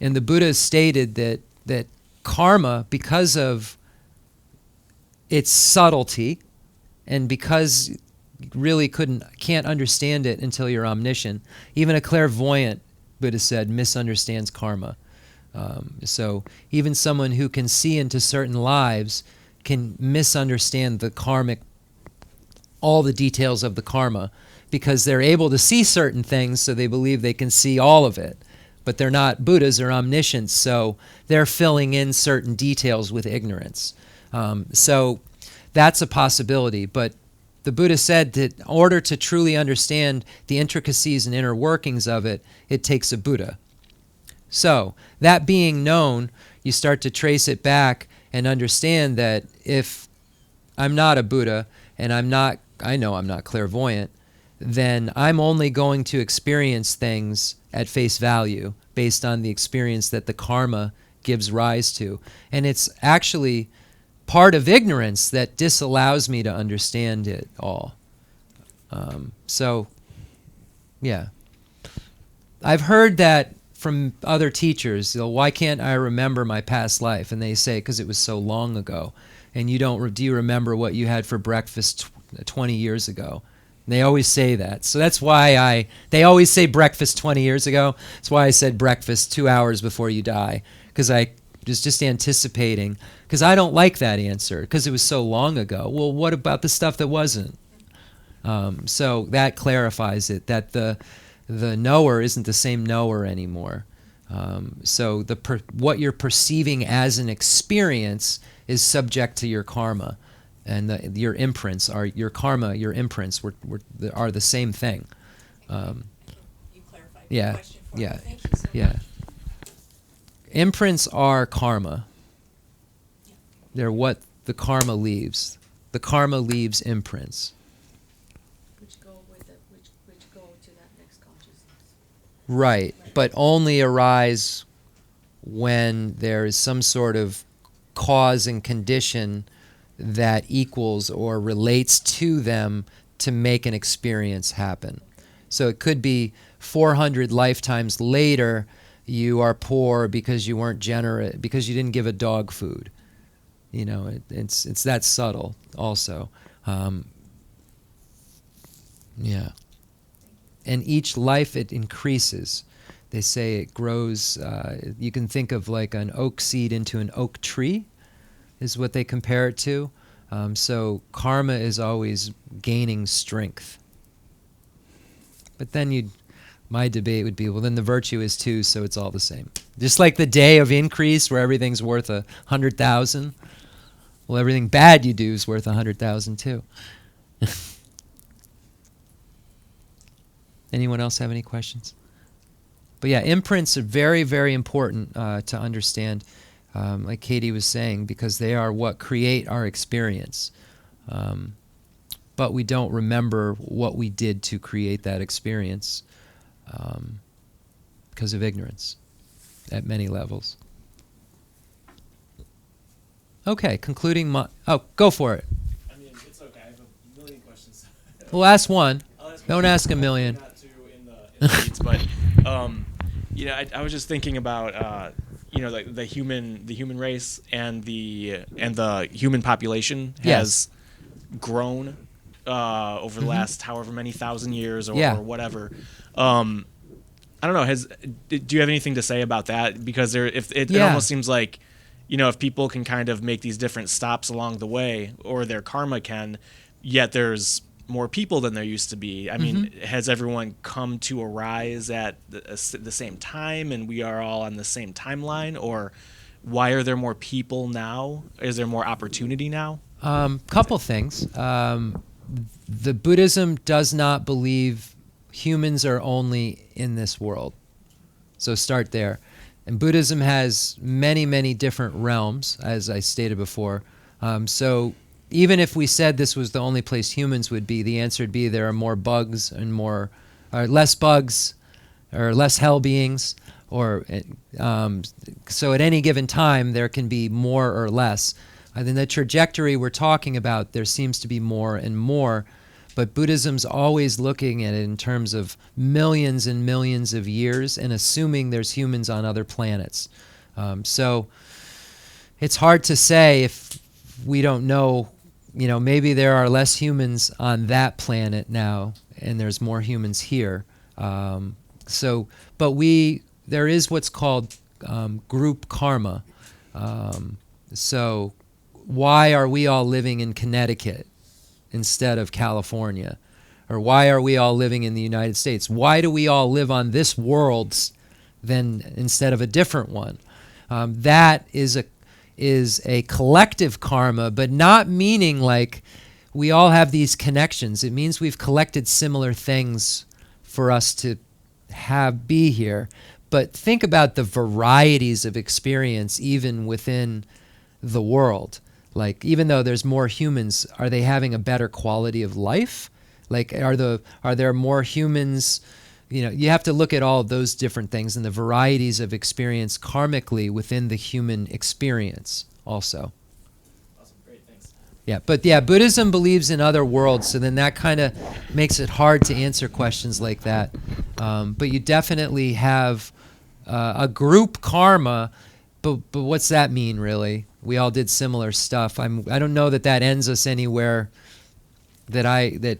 And the Buddha stated that karma, because of its subtlety, and because you really can't understand it until you're omniscient, even a clairvoyant, Buddha said, misunderstands karma. So even someone who can see into certain lives can misunderstand the karmic, all the details of the karma, because they're able to see certain things, so they believe they can see all of it. But they're not Buddhas or omniscients, so they're filling in certain details with ignorance. So that's a possibility. But the Buddha said that in order to truly understand the intricacies and inner workings of it, it takes a Buddha. So, that being known, you start to trace it back and understand that if I'm not a Buddha and I know I'm not clairvoyant, then I'm only going to experience things at face value based on the experience that the karma gives rise to. And it's actually part of ignorance that disallows me to understand it all. So, yeah. I've heard that from other teachers. Why can't I remember my past life? And they say, because it was so long ago. And do you remember what you had for breakfast 20 years ago? And they always say that. So that's why they always say breakfast 20 years ago. That's why I said breakfast 2 hours before you die. Because I was just anticipating. Because I don't like that answer, because it was so long ago. Well, what about the stuff that wasn't? So that clarifies it, that the knower isn't the same knower anymore. So what you're perceiving as an experience is subject to your karma, and your imprints are your karma. Your imprints are the same thing. You clarified the Yeah, question for yeah, me. Thank you so yeah. much. Imprints are karma. They're what the karma leaves. The karma leaves imprints. Which go to that next consciousness. Right, but only arise when there is some sort of cause and condition that equals or relates to them to make an experience happen. So it could be 400 lifetimes later, you are poor because you weren't generous, because you didn't give a dog food. You know, it's that subtle also. Yeah. And each life it increases. They say it grows, you can think of like an oak seed into an oak tree, is what they compare it to. So karma is always gaining strength. But then my debate would be, well, then the virtue is too, so it's all the same. Just like the day of increase where everything's worth 100,000. Well, everything bad you do is worth 100,000 too. Anyone else have any questions? But yeah, imprints are very, very important to understand, like Katie was saying, because they are what create our experience. But we don't remember what we did to create that experience because of ignorance at many levels. Okay, concluding my... Oh, go for it. I mean, it's okay. I have a million questions. Well, ask one. I'll ask Don't ask a million. Not to in the weeds, but you know, I was just thinking about you know, like the human race and the human population has grown over the last however many thousand years or whatever. I don't know. Do you have anything to say about that? Because it almost seems like, you know, if people can kind of make these different stops along the way, or their karma can, yet there's more people than there used to be. I mean, has everyone come to arise at the same time, and we are all on the same timeline? Or why are there more people now? Is there more opportunity now? Couple things. The Buddhism does not believe humans are only in this world. So start there. And Buddhism has many, many different realms, as I stated before. So even if we said this was the only place humans would be, the answer would be there are more bugs and or less bugs, or less hell beings, or so at any given time there can be more or less. In the trajectory we're talking about, there seems to be more and more. But Buddhism's always looking at it in terms of millions and millions of years and assuming there's humans on other planets. So it's hard to say if we don't know, you know, maybe there are less humans on that planet now and there's more humans here. But there is what's called group karma. So why are we all living in Connecticut instead of California? Or why are we all living in the United States? Why do we all live on this world instead of a different one? That is a collective karma, but not meaning like we all have these connections. It means we've collected similar things for us to be here. But think about the varieties of experience even within the world. Like, even though there's more humans, are they having a better quality of life? Like, are there more humans? You know, you have to look at all of those different things and the varieties of experience karmically within the human experience also. Awesome, great, thanks. Yeah, but yeah, Buddhism believes in other worlds, so then that kind of makes it hard to answer questions like that. But you definitely have a group karma, but what's that mean, really? We all did similar stuff. I don't know that ends us anywhere that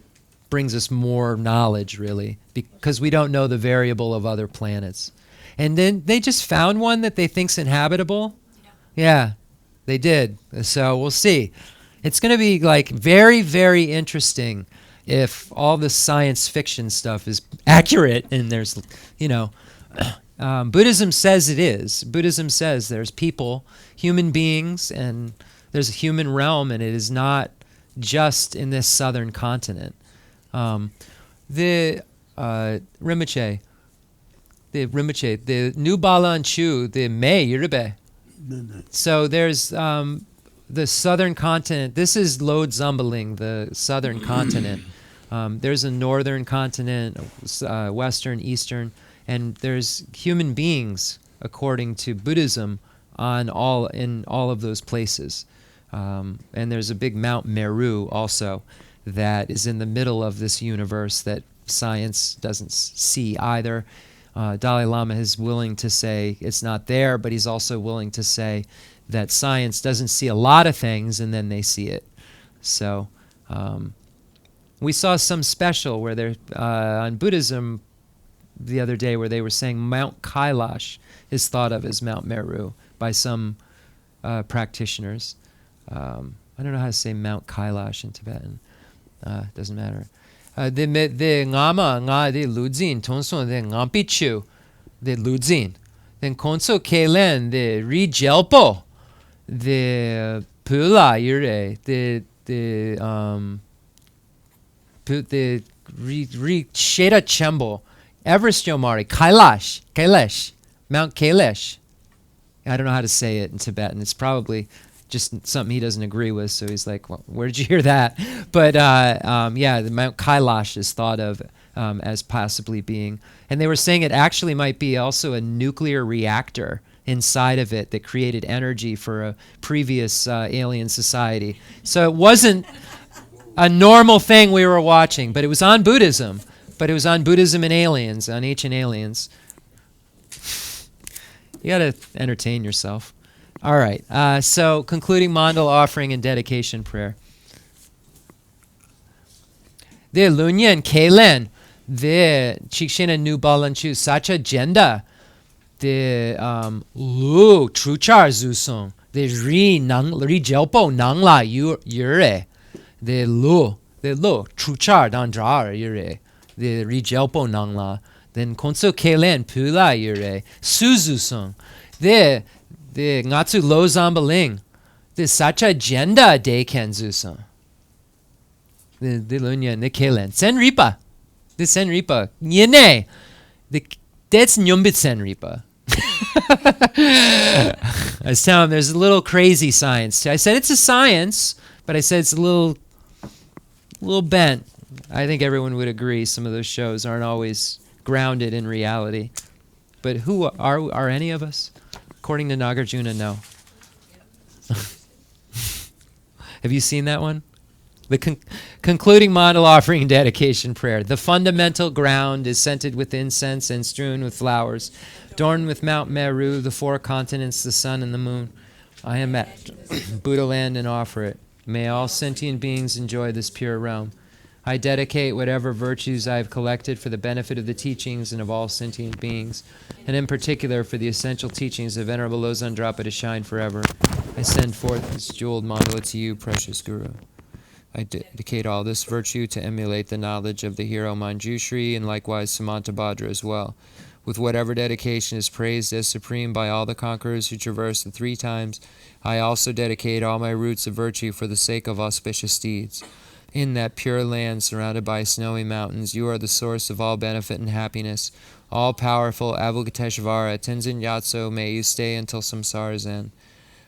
brings us more knowledge, really, because we don't know the variable of other planets. And then they just found one that they think's inhabitable. Yeah, they did. So we'll see. It's going to be like very, very interesting if all the science fiction stuff is accurate and there's, you know, Buddhism says it is. Buddhism says there's people, human beings, and there's a human realm, and it is not just in this southern continent. The Rinpoche, the New Balan Chu, the Mei Yirbe. So there's the southern continent. This is Lode Zumbaling, the southern continent. There's a northern continent, western, eastern, and there's human beings, according to Buddhism, in all of those places. And there's a big Mount Meru also that is in the middle of this universe that science doesn't see either. Dalai Lama is willing to say it's not there, but he's also willing to say that science doesn't see a lot of things and then they see it. So we saw some special where they're on Buddhism the other day where they were saying Mount Kailash is thought of as Mount Meru by some practitioners. I don't know how to say Mount Kailash in Tibetan. Doesn't matter. De ngama nga de ludzin tonson de ngampichu de ludzin. Then konso kelen de rijelpo de Pula yure the Sheda Chembo, Everest Yomari, Kailash, Mount Kailash. I don't know how to say it in Tibetan. It's probably just something he doesn't agree with, so he's like, well, where did you hear that? But the Mount Kailash is thought of as possibly being, and they were saying it actually might be also a nuclear reactor inside of it that created energy for a previous alien society. So it wasn't a normal thing we were watching, but it was on Buddhism. But it was on Buddhism and aliens, on ancient aliens. You got to entertain yourself. All right. So concluding mandala offering and dedication prayer. De Lunyan Kalen, de Chikshena Nu Balanchu Sacha Jenda, de Lu Truchar Zusong, de Ri Jelpo Nangla Yure, de Lu Truchar Dandrar Yure. The Rijelpo Nangla, then Konso Kelen Pula Yure, Suzu Song, the Ngatsu Lo Zambaling, the Sacha Jenda De Kenzu Song, the Lunya, the Kelen, Senripa, the Senripa, Yene, that's Nyumbit Senripa. I was telling him there's a little crazy science. I said it's a science, but I said it's a little bent. I think everyone would agree some of those shows aren't always grounded in reality. But who are any of us? According to Nagarjuna, no. Have you seen that one? The concluding mandala offering and dedication prayer. The fundamental ground is scented with incense and strewn with flowers, adorned with Mount Meru, the four continents, the sun, and the moon. I am at Buddha land and offer it. May all sentient beings enjoy this pure realm. I dedicate whatever virtues I have collected for the benefit of the teachings and of all sentient beings, and in particular for the essential teachings of Venerable Losang Drapa to shine forever. I send forth this jeweled mandala to you, precious Guru. I dedicate all this virtue to emulate the knowledge of the hero Manjushri and likewise Samantabhadra as well, with whatever dedication is praised as supreme by all the conquerors who traverse the three times. I also dedicate all my roots of virtue for the sake of auspicious deeds. In that pure land surrounded by snowy mountains, you are the source of all benefit and happiness. All-powerful Avalokiteshvara, Tenzin Yatso, may you stay until samsara's end.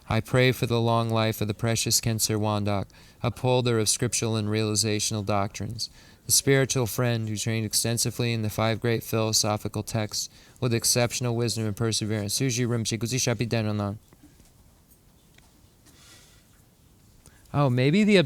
I pray for the long life of the precious Khensur Wandak, upholder of scriptural and realizational doctrines, the spiritual friend who trained extensively in the 5 great philosophical texts with exceptional wisdom and perseverance. Suji Rinpoche Guzi Shapi Denonan. Oh, maybe the